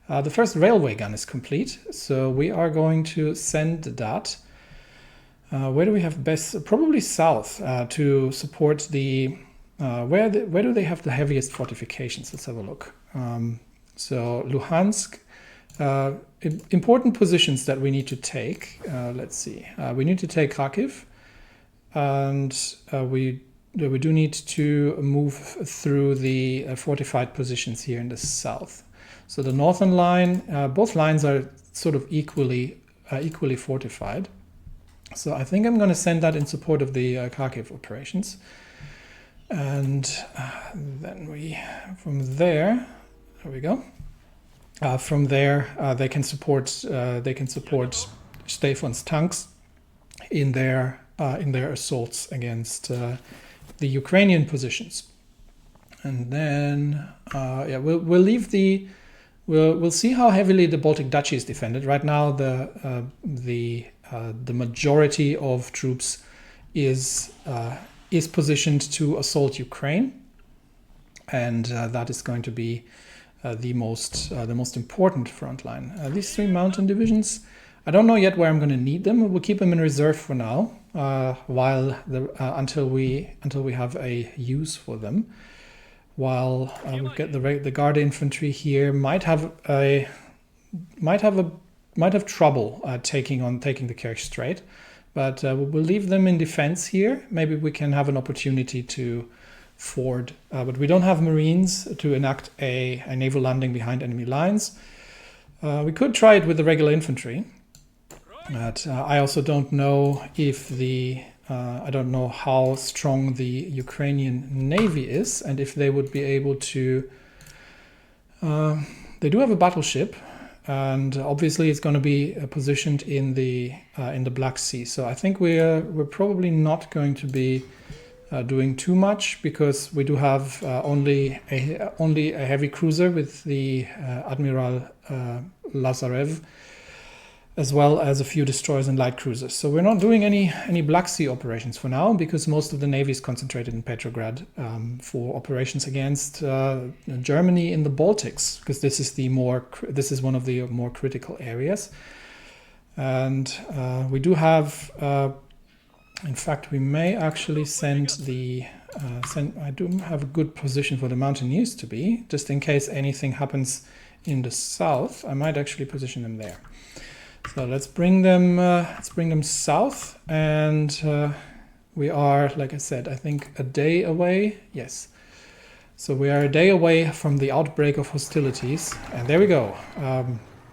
the first railway gun is complete. So we are going to send that. Where do we have best? Probably south to support the. Where do they have the heaviest fortifications? Let's have a look. So Luhansk, important positions that we need to take. Let's see. We need to take Kharkiv, and we do need to move through the fortified positions here in the south. So the northern line, both lines are sort of equally fortified. So I think I'm going to send that in support of the Kharkiv operations. And then from there we go. From there, they can support Stefan's tanks in their assaults against the Ukrainian positions. And then we'll see how heavily the Baltic Duchy is defended. Right now, the majority of troops is positioned to assault Ukraine, and that is going to be the most important front line. These three mountain divisions, I don't know yet where I'm going to need them. We'll keep them in reserve for now, until we have a use for them. While we get the Guard infantry here might have trouble taking the Kerch Strait. But we'll leave them in defense here. Maybe we can have an opportunity to ford. But we don't have Marines to enact a naval landing behind enemy lines. We could try it with the regular infantry. But I also don't know if I don't know how strong the Ukrainian Navy is, and if they would be able to. They do have a battleship. And obviously, it's going to be positioned in the Black Sea. So I think we're probably not going to be doing too much, because we do have only a heavy cruiser with the Admiral Lazarev, as well as a few destroyers and light cruisers. So we're not doing any Black Sea operations for now, because most of the Navy is concentrated in Petrograd for operations against Germany in the Baltics, because this is one of the more critical areas. And we do have, in fact, we may actually send I do have a good position for the Mountaineers to be, just in case anything happens in the south. I might actually position them there. So let's bring them south, and we are, like I said, I think a day away. Yes. So we are a day away from the outbreak of hostilities, and there we go.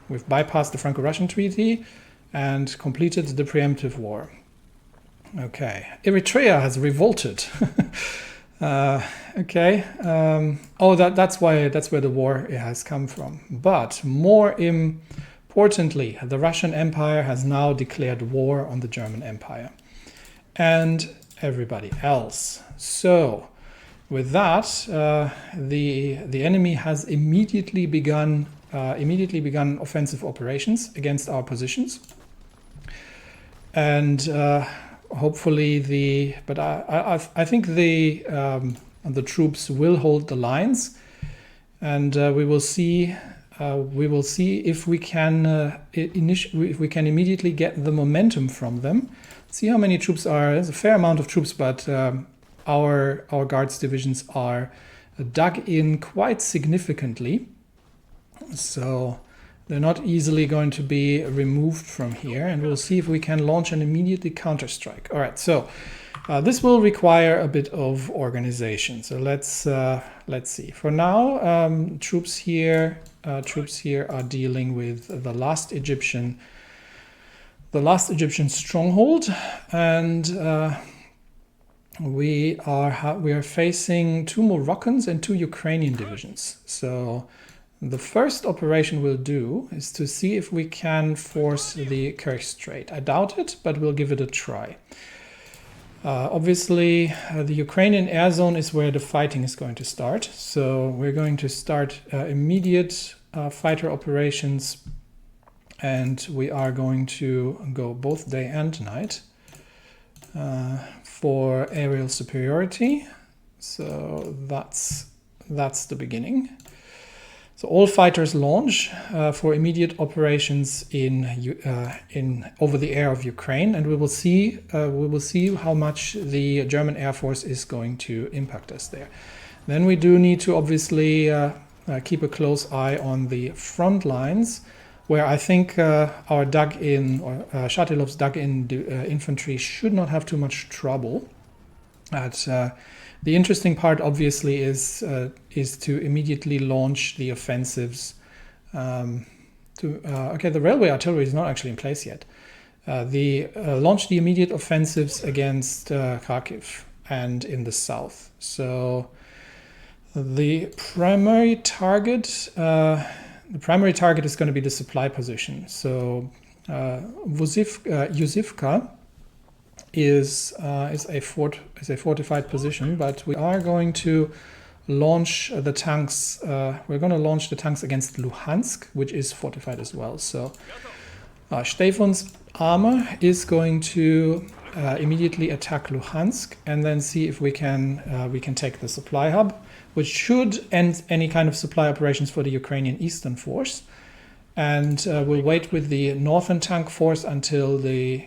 We've bypassed the Franco-Russian Treaty and completed the preemptive war. Okay, Eritrea has revolted. Okay. That's where the war has come from. But more importantly, the Russian Empire has now declared war on the German Empire and everybody else. So, with that, the enemy has immediately begun offensive operations against our positions, and hopefully I think the troops will hold the lines, and we will see we will see if we can immediately get the momentum from them. See how many troops are. There's a fair amount of troops, but our guards divisions are dug in quite significantly. So they're not easily going to be removed from here, and we'll see if we can launch an immediately counterstrike. All right, so this will require a bit of organization. So let's see. For now, troops here are dealing with the last Egyptian stronghold, and we are facing 2 Moroccans and 2 Ukrainian divisions. So the first operation we'll do is to see if we can force the Kerch Strait. I doubt it, but we'll give it a try. Obviously, the Ukrainian air zone is where the fighting is going to start. So we're going to start immediate fighter operations, and we are going to go both day and night for aerial superiority. So that's the beginning. So all fighters launch for immediate operations in over the air of Ukraine, and we will see how much the German Air Force is going to impact us there. Then we do need to obviously keep a close eye on the front lines, where I think our dug-in or Shatilov's dug-in infantry should not have too much trouble. The interesting part, obviously, is to immediately launch the offensives. Okay, the railway artillery is not actually in place yet. Launch the immediate offensives against Kharkiv and in the south. So the primary target is going to be the supply position. So Yuzivka is a fortified position, but we are going to launch the tanks. We're going to launch the tanks against Luhansk, which is fortified as well. So Stefan's armor is going to immediately attack Luhansk, and then see if we can take the supply hub, which should end any kind of supply operations for the Ukrainian Eastern Force. And we'll wait with the northern tank force until the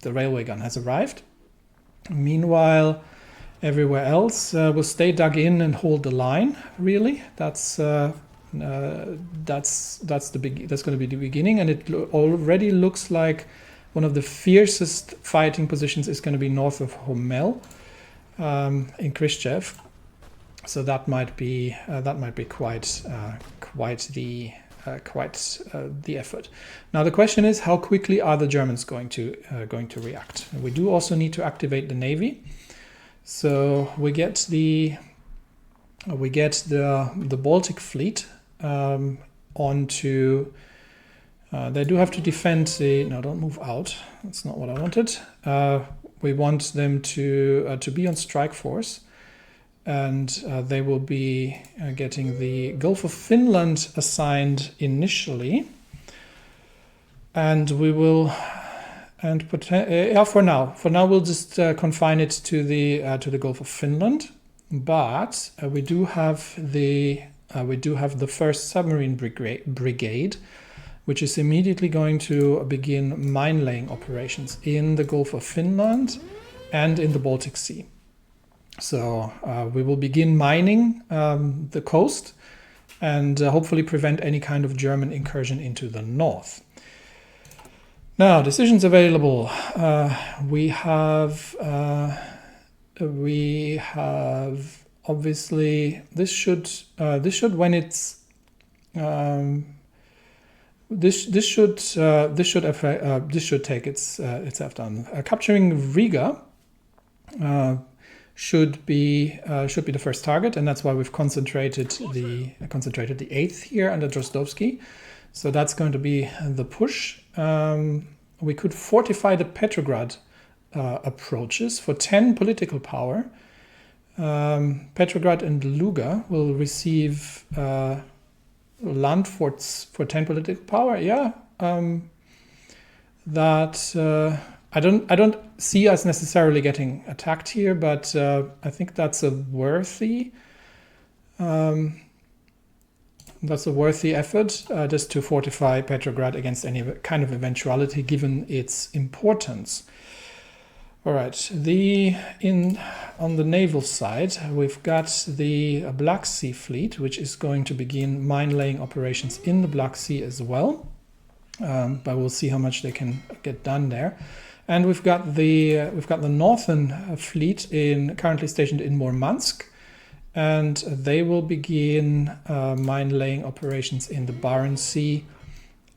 railway gun has arrived. Meanwhile, everywhere else will stay dug in and hold the line. Really, that's going to be the beginning, and it already looks like one of the fiercest fighting positions is going to be north of Homel in Khrushchev. So that might be quite the effort. Now the question is, how quickly are the Germans going to react? We do also need to activate the navy. So we get the Baltic Fleet onto. They do have to defend the. No, don't move out. That's not what I wanted. We want them to be on strike force. And they will be getting the Gulf of Finland assigned initially, and we will, for now we'll just confine it to the Gulf of Finland. But we do have the 1st Submarine Brigade, which is immediately going to begin mine laying operations in the Gulf of Finland and in the Baltic Sea. So we will begin mining the coast and hopefully prevent any kind of German incursion into the north. Now, decisions available. We have obviously this should when it's this should take itself down. Capturing Riga. Should be the first target, and that's why we've concentrated the 8th here under Drozdovsky. So that's going to be the push. We could fortify the Petrograd approaches for 10 political power. Petrograd and Luga will receive land forts for 10 political power. Yeah, I don't see us necessarily getting attacked here, but I think that's a worthy that's a worthy effort, just to fortify Petrograd against any kind of eventuality, given its importance. All right, on the naval side, we've got the Black Sea Fleet, which is going to begin mine-laying operations in the Black Sea as well. But we'll see how much they can get done there. And we've got the Northern Fleet currently stationed in Murmansk, and they will begin mine-laying operations in the Barents Sea.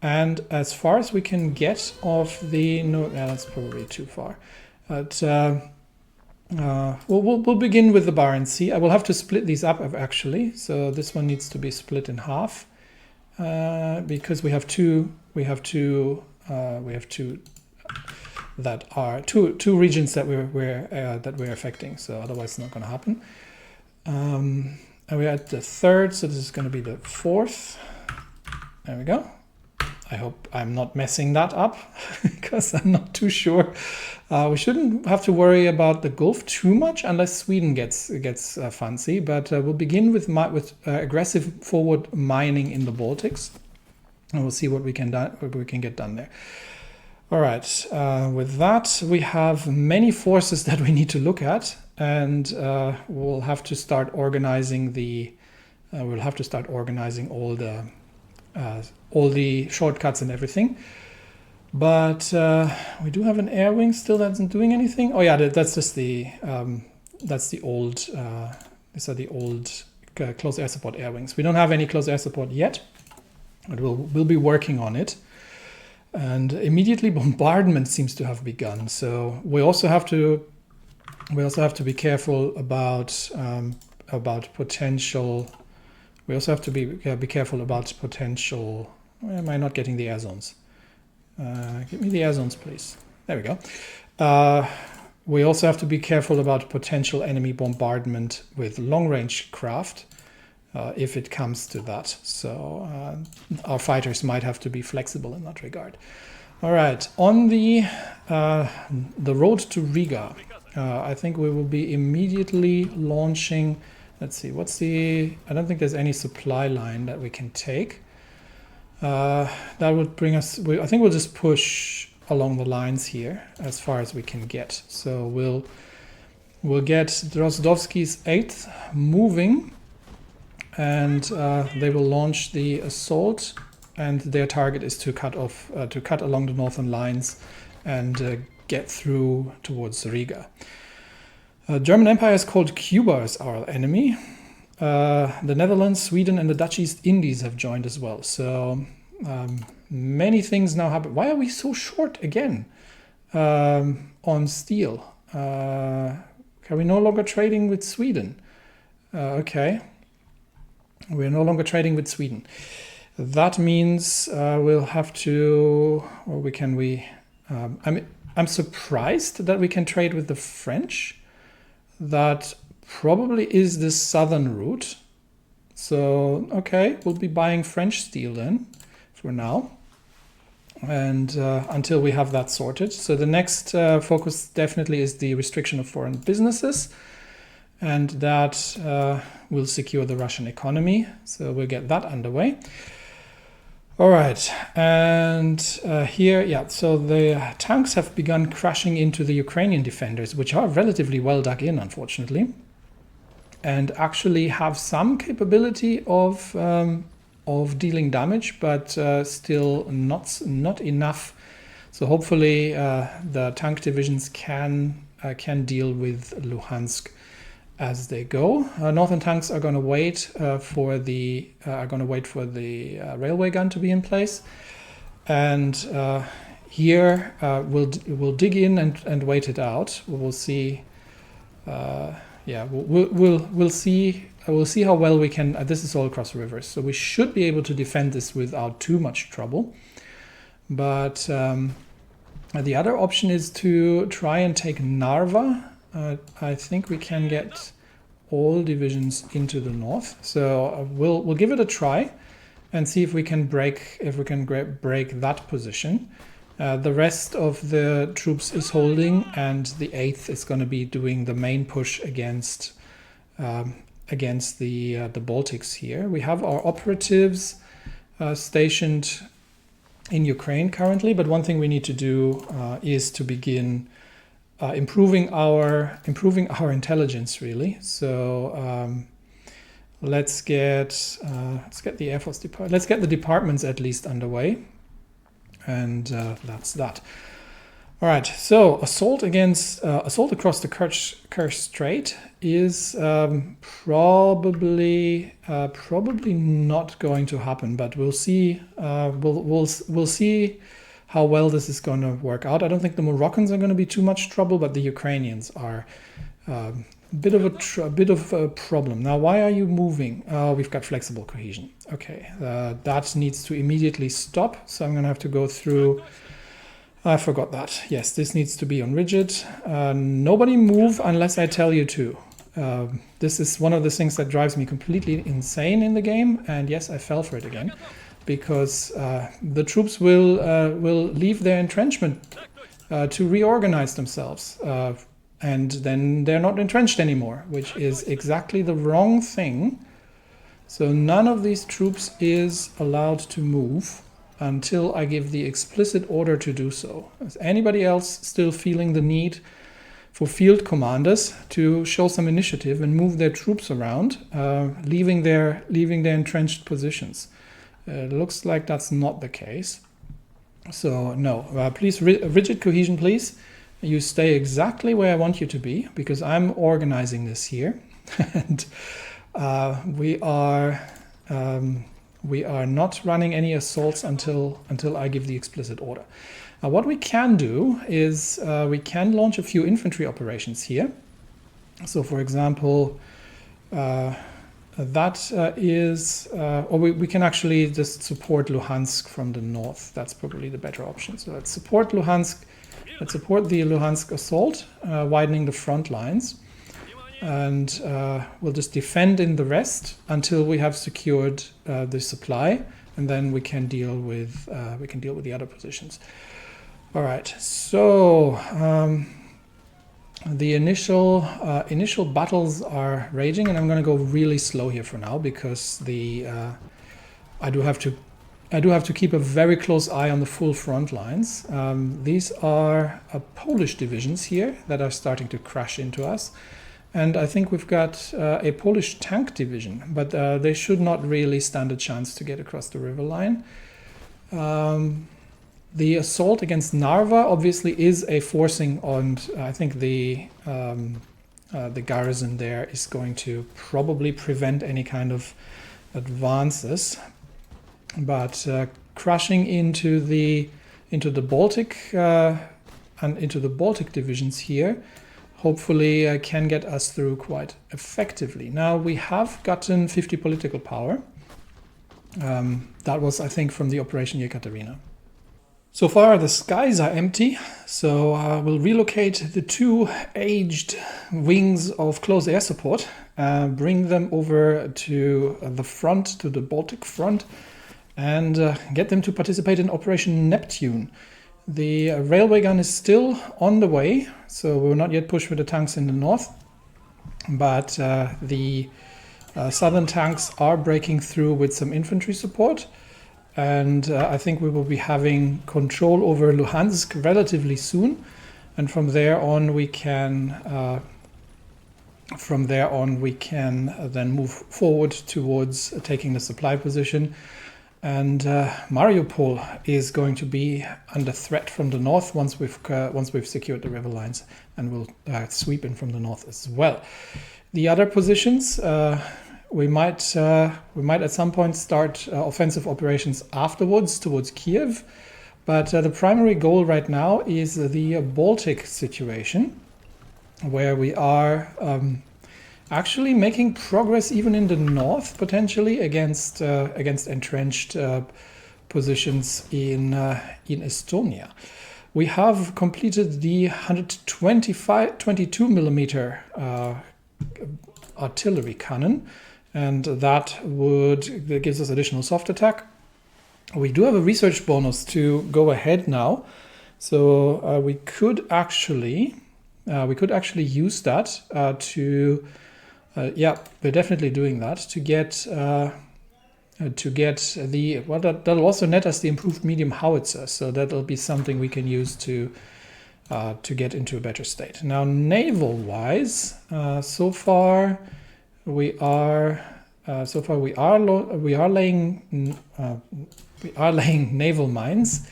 And as far as we can get off that's probably too far. But we'll begin with the Barents Sea. I will have to split these up actually. So this one needs to be split in half because we have two that are two regions that we're affecting. So otherwise, it's not going to happen. And we're at the third, so this is going to be the fourth. There we go. I hope I'm not messing that up because I'm not too sure. We shouldn't have to worry about the Gulf too much unless Sweden gets fancy. But we'll begin with aggressive forward mining in the Baltics, and we'll see what we can get done there. All right. With that, we have many forces that we need to look at, and we'll have to start organizing all the shortcuts and everything. But we do have an air wing still that isn't doing anything. Oh yeah, that's just these are the old close air support air wings. We don't have any close air support yet, but we'll be working on it. And immediately bombardment seems to have begun. So we also have to be careful about potential. We also have to be careful about potential. Why am I not getting the air zones? Give me the air zones, please. There we go. We also have to be careful about potential enemy bombardment with long-range craft if it comes to that. So our fighters might have to be flexible in that regard. All right, on the road to Riga, I think we will be immediately launching. Let's see, I don't think there's any supply line that we can take. That would bring us, I think we'll just push along the lines here as far as we can get. So we'll get Drozdovsky's 8th moving, and they will launch the assault, and their target is to cut along the northern lines and get through towards Riga. German Empire is called Cuba as our enemy. The Netherlands, Sweden, and the Dutch East Indies have joined as well. So many things now happen. Why are we so short again on steel? Are we no longer trading with Sweden? Okay. We're no longer trading with Sweden. That means we'll have to, I'm surprised that we can trade with the French. That probably is the southern route. So, okay, we'll be buying French steel then for now. And until we have that sorted. So the next focus definitely is the restriction of foreign businesses. And that will secure the Russian economy. So we'll get that underway. All right, and here, so the tanks have begun crashing into the Ukrainian defenders, which are relatively well dug in, unfortunately, and actually have some capability of dealing damage, but still not enough. So hopefully the tank divisions can deal with Luhansk as they go. Northern tanks are going to wait for the railway gun to be in place, and here we'll dig in and wait it out. We'll see. We'll see how well we can. This is all across rivers, so we should be able to defend this without too much trouble. But the other option is to try and take Narva. I think we can get all divisions into the north, so we'll give it a try and see if we can break that position. The rest of the troops is holding, and the 8th is going to be doing the main push against against the Baltics here. We have our operatives stationed in Ukraine currently, but one thing we need to do is to begin improving our intelligence, really. So let's get the Air Force department. Let's get the departments at least underway, and that's that. All right. So assault across the Kerch Strait is probably not going to happen, but we'll see. We'll see how well this is going to work out. I don't think the Moroccans are going to be too much trouble, but the Ukrainians are a bit of a problem. Now, why are you moving? We've got flexible cohesion. Okay, that needs to immediately stop. So I'm going to have to go through. I forgot that. Yes, this needs to be on rigid. Nobody move unless I tell you to. This is one of the things that drives me completely insane in the game. And yes, I fell for it again, because the troops will leave their entrenchment to reorganize themselves. And then they're not entrenched anymore, which is exactly the wrong thing. So none of these troops is allowed to move until I give the explicit order to do so. Is anybody else still feeling the need for field commanders to show some initiative and move their troops around, leaving their entrenched positions? It looks like that's not the case. So no, please, rigid cohesion, please. You stay exactly where I want you to be, because I'm organizing this here. And we are not running any assaults until I give the explicit order. Now, what we can do is we can launch a few infantry operations here. So, for example, we can actually just support Luhansk from the north. That's probably the better option. So let's support Luhansk. Let's support the Luhansk assault, widening the front lines. And we'll just defend in the rest until we have secured the supply, and then we can deal with the other positions. All right. So the initial battles are raging, and I'm going to go really slow here for now, because I do have to keep a very close eye on the full front lines. These are Polish divisions here that are starting to crash into us. And I think we've got a Polish tank division, but they should not really stand a chance to get across the river line. The assault against Narva obviously is a forcing on. I think the garrison there is going to probably prevent any kind of advances. But crashing into the Baltic and into the Baltic divisions here, hopefully can get us through quite effectively. Now, we have gotten 50 political power. That was, I think, from the Operation Yekaterina. So far, the skies are empty, so we'll relocate the two aged wings of close air support, bring them over to the front, to the Baltic front, and get them to participate in Operation Neptune. The railway gun is still on the way, so we're not yet pushed with the tanks in the north, but the southern tanks are breaking through with some infantry support, and I think we will be having control over Luhansk relatively soon, and from there on we can then move forward towards taking the supply position. And Mariupol is going to be under threat from the north once we've secured the river lines, and we'll sweep in from the north as well. The other positions, we might at some point start offensive operations afterwards towards Kiev, but the primary goal right now is the Baltic situation, where we are actually making progress even in the north, potentially against entrenched positions in Estonia. We have completed the 122 millimeter artillery cannon, and that gives us additional soft attack. We do have a research bonus to go ahead now, so we could actually use that to Yeah, we're definitely doing that to get the that'll also net us the improved medium howitzer. So that'll be something we can use to get into a better state. Now, naval-wise, so far we are laying naval mines,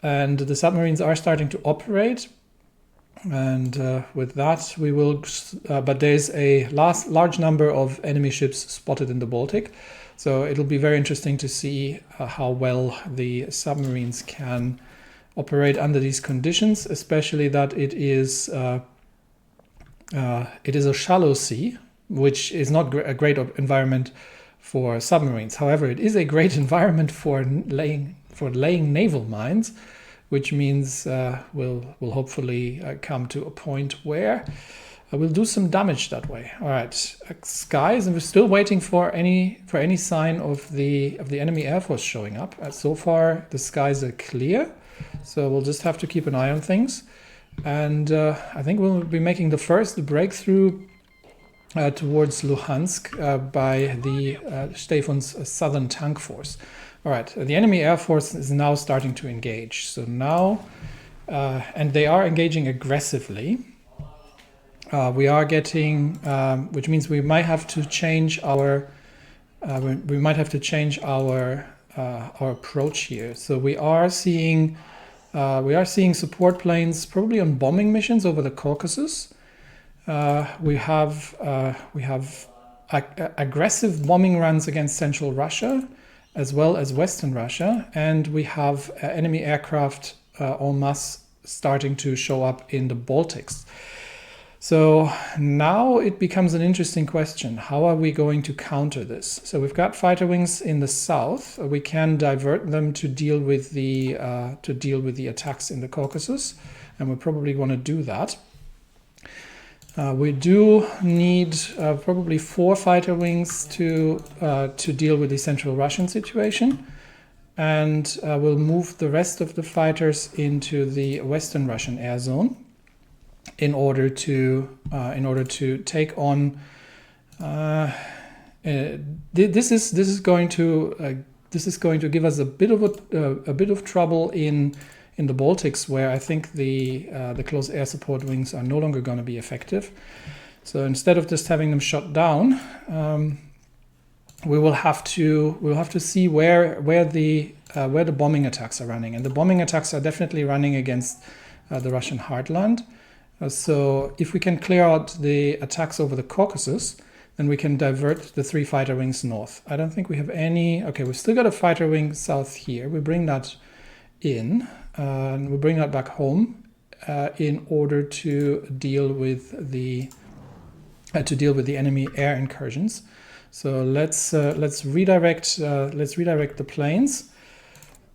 and the submarines are starting to operate. And with that, we will. But there's a large number of enemy ships spotted in the Baltic, so it'll be very interesting to see how well the submarines can operate under these conditions, especially that it is a shallow sea, which is not a great environment for submarines. However, it is a great environment for laying naval mines, which means we'll hopefully come to a point where we'll do some damage that way. All right, skies, and we're still waiting for any sign of the enemy air force showing up. So far, the skies are clear, so we'll just have to keep an eye on things. And I think we'll be making the first breakthrough towards Luhansk by the Stefan's southern tank force. All right, the enemy air force is now starting to engage. So now, and they are engaging aggressively. We are getting, which means we might have to change our approach here. So we are seeing support planes probably on bombing missions over the Caucasus. We have aggressive bombing runs against central Russia, as well as Western Russia, and we have enemy aircraft en masse starting to show up in the Baltics. So now it becomes an interesting question. How are we going to counter this? So we've got fighter wings in the south. We can divert them to deal with the attacks in the Caucasus, and we probably want to do that. We do need probably 4 fighter wings to deal with the central Russian situation, and we'll move the rest of the fighters into the Western Russian air zone in order to take on. This is going to give us a bit of trouble in the Baltics, where I think the close air support wings are no longer going to be effective. So instead of just having them shot down, we'll have to see where the bombing attacks are running, and the bombing attacks are definitely running against the Russian heartland. So if we can clear out the attacks over the Caucasus, then we can divert the 3 fighter wings north. I don't think we have any. Okay, we've still got a fighter wing south here. We bring that in, and we bring that back home in order to deal with the enemy air incursions. So let's redirect the planes,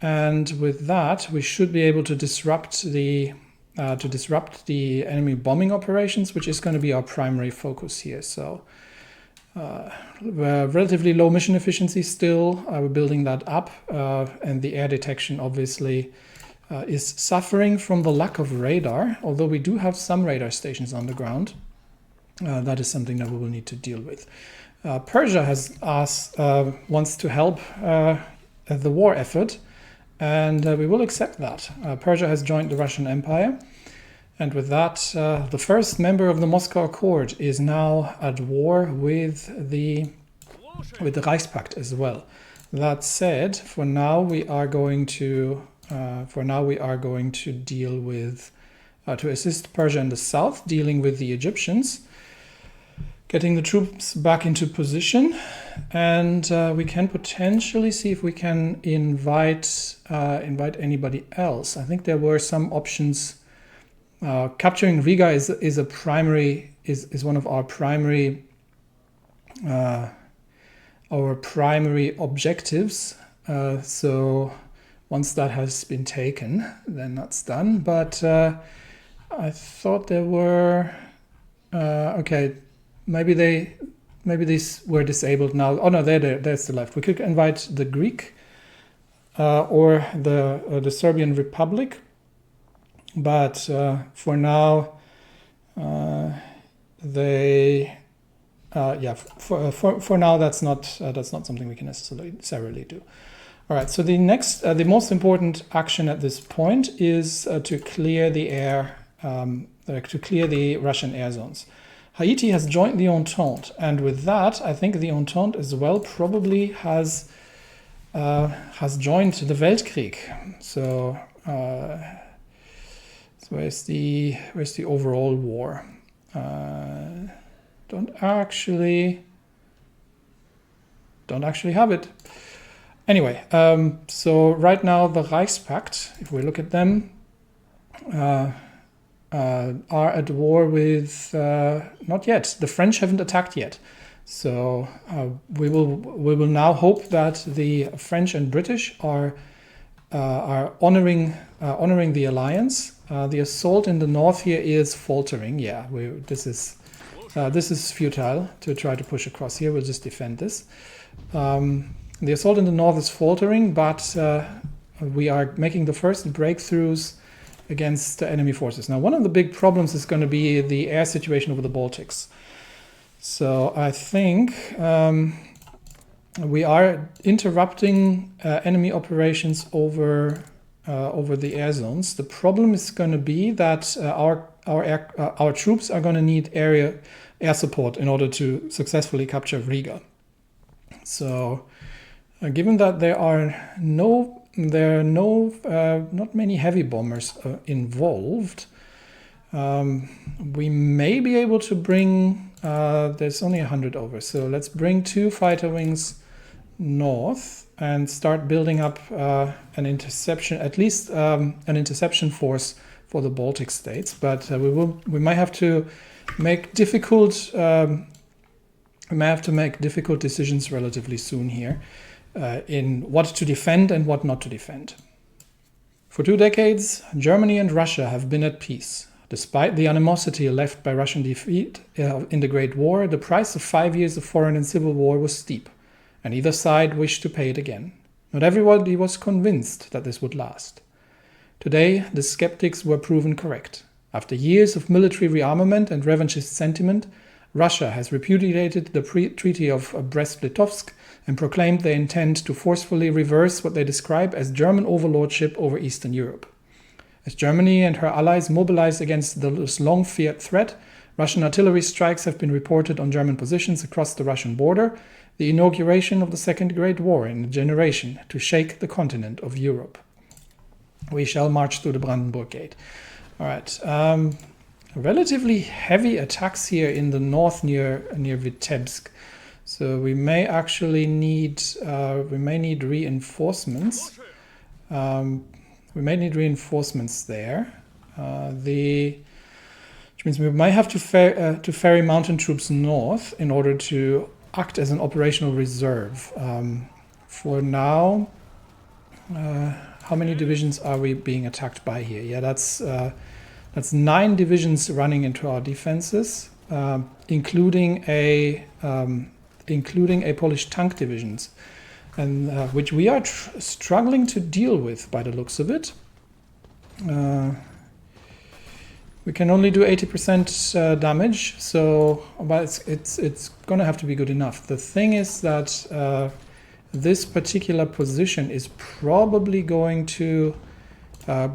and with that we should be able to disrupt the enemy bombing operations, which is going to be our primary focus here. So relatively low mission efficiency still. We're building that up, and the air detection obviously is suffering from the lack of radar, although we do have some radar stations on the ground. That is something that we will need to deal with. Persia wants to help the war effort, and we will accept that. Persia has joined the Russian Empire, and with that, the first member of the Moscow Accord is now at war with the Reichspakt as well. That said, for now we are going to deal with to assist Persia in the south, dealing with the Egyptians, getting the troops back into position, and we can potentially see if we can invite anybody else. I think there were some options. Capturing Riga is one of our primary objectives. So once that has been taken, then that's done. But I thought there were okay. Maybe these were disabled now. Oh no, they're still left. We could invite the Greek or the Serbian Republic, but for now they yeah, for now, that's not something we can necessarily do. All right. So the next, the most important action at this point is to clear the air, to clear the Russian air zones. Haiti has joined the Entente, and with that, I think the Entente as well probably has joined the Weltkrieg. So, where's the overall war? Don't actually have it. Anyway, so right now the Reichspakt, if we look at them, are at war with, not yet. The French haven't attacked yet. So we will now hope that the French and British are honoring the alliance. The assault in the north here is faltering. Yeah, this is futile to try to push across here. We'll just defend this. The assault in the north is faltering, but we are making the first breakthroughs against enemy forces. Now, one of the big problems is going to be the air situation over the Baltics. So I think we are interrupting enemy operations over the air zones. The problem is going to be that our troops are going to need air support in order to successfully capture Riga. So, given that there are not many heavy bombers involved, we may be able to bring. There's only 100 over, so let's bring 2 fighter wings north and start building up an interception, at least an interception force for the Baltic states. But we might have to make difficult decisions relatively soon here in what to defend and what not to defend. For 2 decades, Germany and Russia have been at peace. Despite the animosity left by Russian defeat in the Great War, the price of 5 years of foreign and civil war was steep, and either side wished to pay it again. Not everybody was convinced that this would last. Today, the skeptics were proven correct. After years of military rearmament and revanchist sentiment, Russia has repudiated the Treaty of Brest-Litovsk and proclaimed their intent to forcefully reverse what they describe as German overlordship over Eastern Europe. As Germany and her allies mobilize against this long-feared threat, Russian artillery strikes have been reported on German positions across the Russian border, the inauguration of the Second Great War in a generation to shake the continent of Europe. We shall march through the Brandenburg Gate. All right. Relatively heavy attacks here in the north near Vitebsk. So we may actually need reinforcements. We may need reinforcements there. Which means we might have to ferry mountain troops north in order to act as an operational reserve. For now, how many divisions are we being attacked by here? Yeah, that's 9 divisions running into our defenses, including a Polish tank divisions, and which we are struggling to deal with by the looks of it. We can only do 80% damage, so but it's going to have to be good enough. The thing is that this particular position is probably going to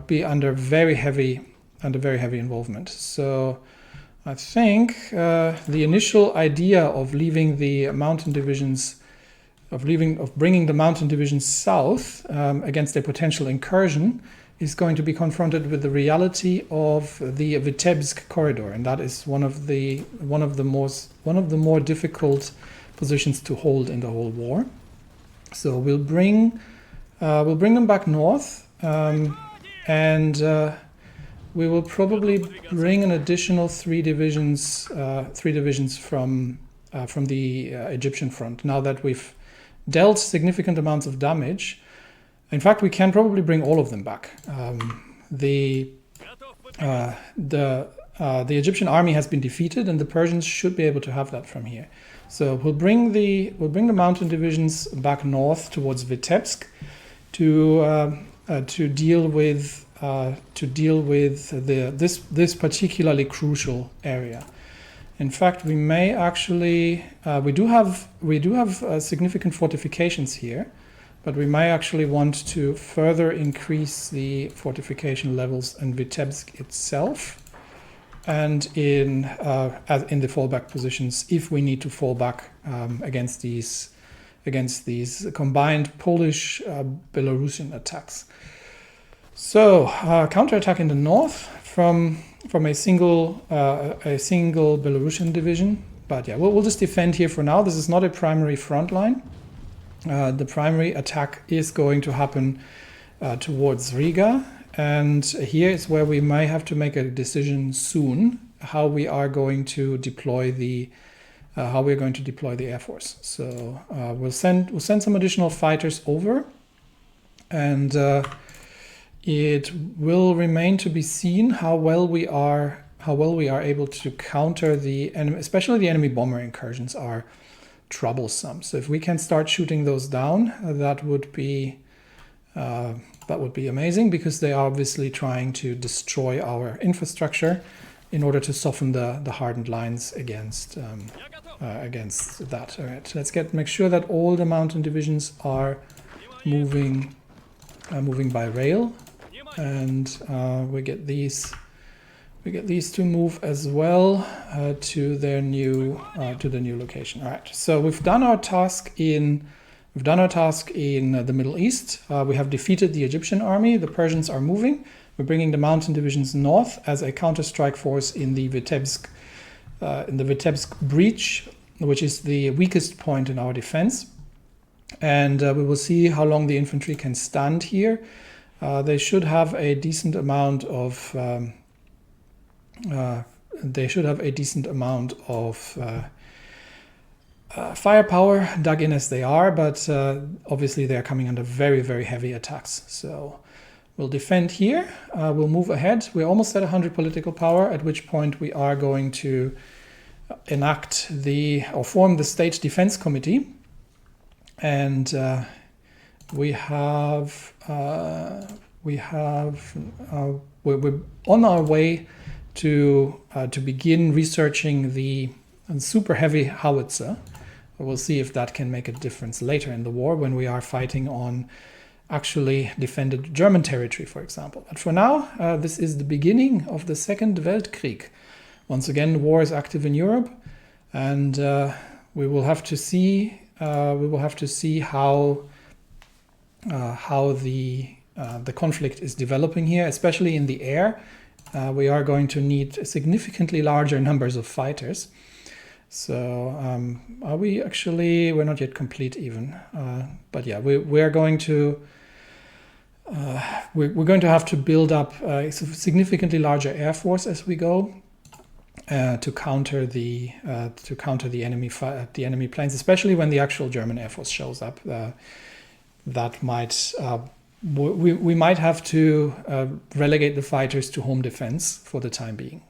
be under very heavy involvement. So I think the initial idea of leaving the mountain divisions, of bringing the mountain divisions south against a potential incursion, is going to be confronted with the reality of the Vitebsk corridor, and that is one of the more difficult positions to hold in the whole war. So we'll bring them back north, and we will probably bring an additional 3 divisions from the Egyptian front. Now that we've dealt significant amounts of damage, in fact, we can probably bring all of them back. The Egyptian army has been defeated, and the Persians should be able to have that from here. So we'll bring the mountain divisions back north towards Vitebsk to deal with this particularly crucial area. In fact, we may actually we do have significant fortifications here, but we may actually want to further increase the fortification levels in Vitebsk itself, and in the fallback positions if we need to fall back against these combined Polish Belarusian attacks. So counterattack in the north from a single Belarusian division, but yeah, we'll just defend here for now. This is not a primary front line. The primary attack is going to happen towards Riga, and here is where we may have to make a decision soon how we are going to deploy the Air Force. So we'll send some additional fighters over, and it will remain to be seen how well we are able to counter the enemy, especially the enemy bomber incursions are troublesome. So if we can start shooting those down, that would be amazing, because they are obviously trying to destroy our infrastructure in order to soften the hardened lines against that. All right, let's make sure that all the mountain divisions are moving by rail, and we get these to move as well to the new location. All right, so we've done our task in the Middle East. We have defeated the Egyptian army. The Persians are moving. We're bringing the mountain divisions north as a counter-strike force in the Vitebsk breach, which is the weakest point in our defense. And we will see how long the infantry can stand here. They should have a decent amount of firepower, dug in as they are, but obviously they are coming under very, very heavy attacks. So we'll defend here. We'll move ahead. We're almost at 100 political power, at which point we are going to form the State Defense Committee, and we're on our way to begin researching the super heavy howitzer. We'll see if that can make a difference later in the war when we are fighting on actually defended German territory, for example. But for now, this is the beginning of the Second Weltkrieg. Once again, war is active in Europe, and we will have to see how the conflict is developing here, especially in the air. We are going to need significantly larger numbers of fighters. So we're not yet complete even, but yeah, we're going to have to build up a significantly larger air force as we go to counter the enemy planes, especially when the actual German air force shows up. That might we might have to relegate the fighters to home defense for the time being.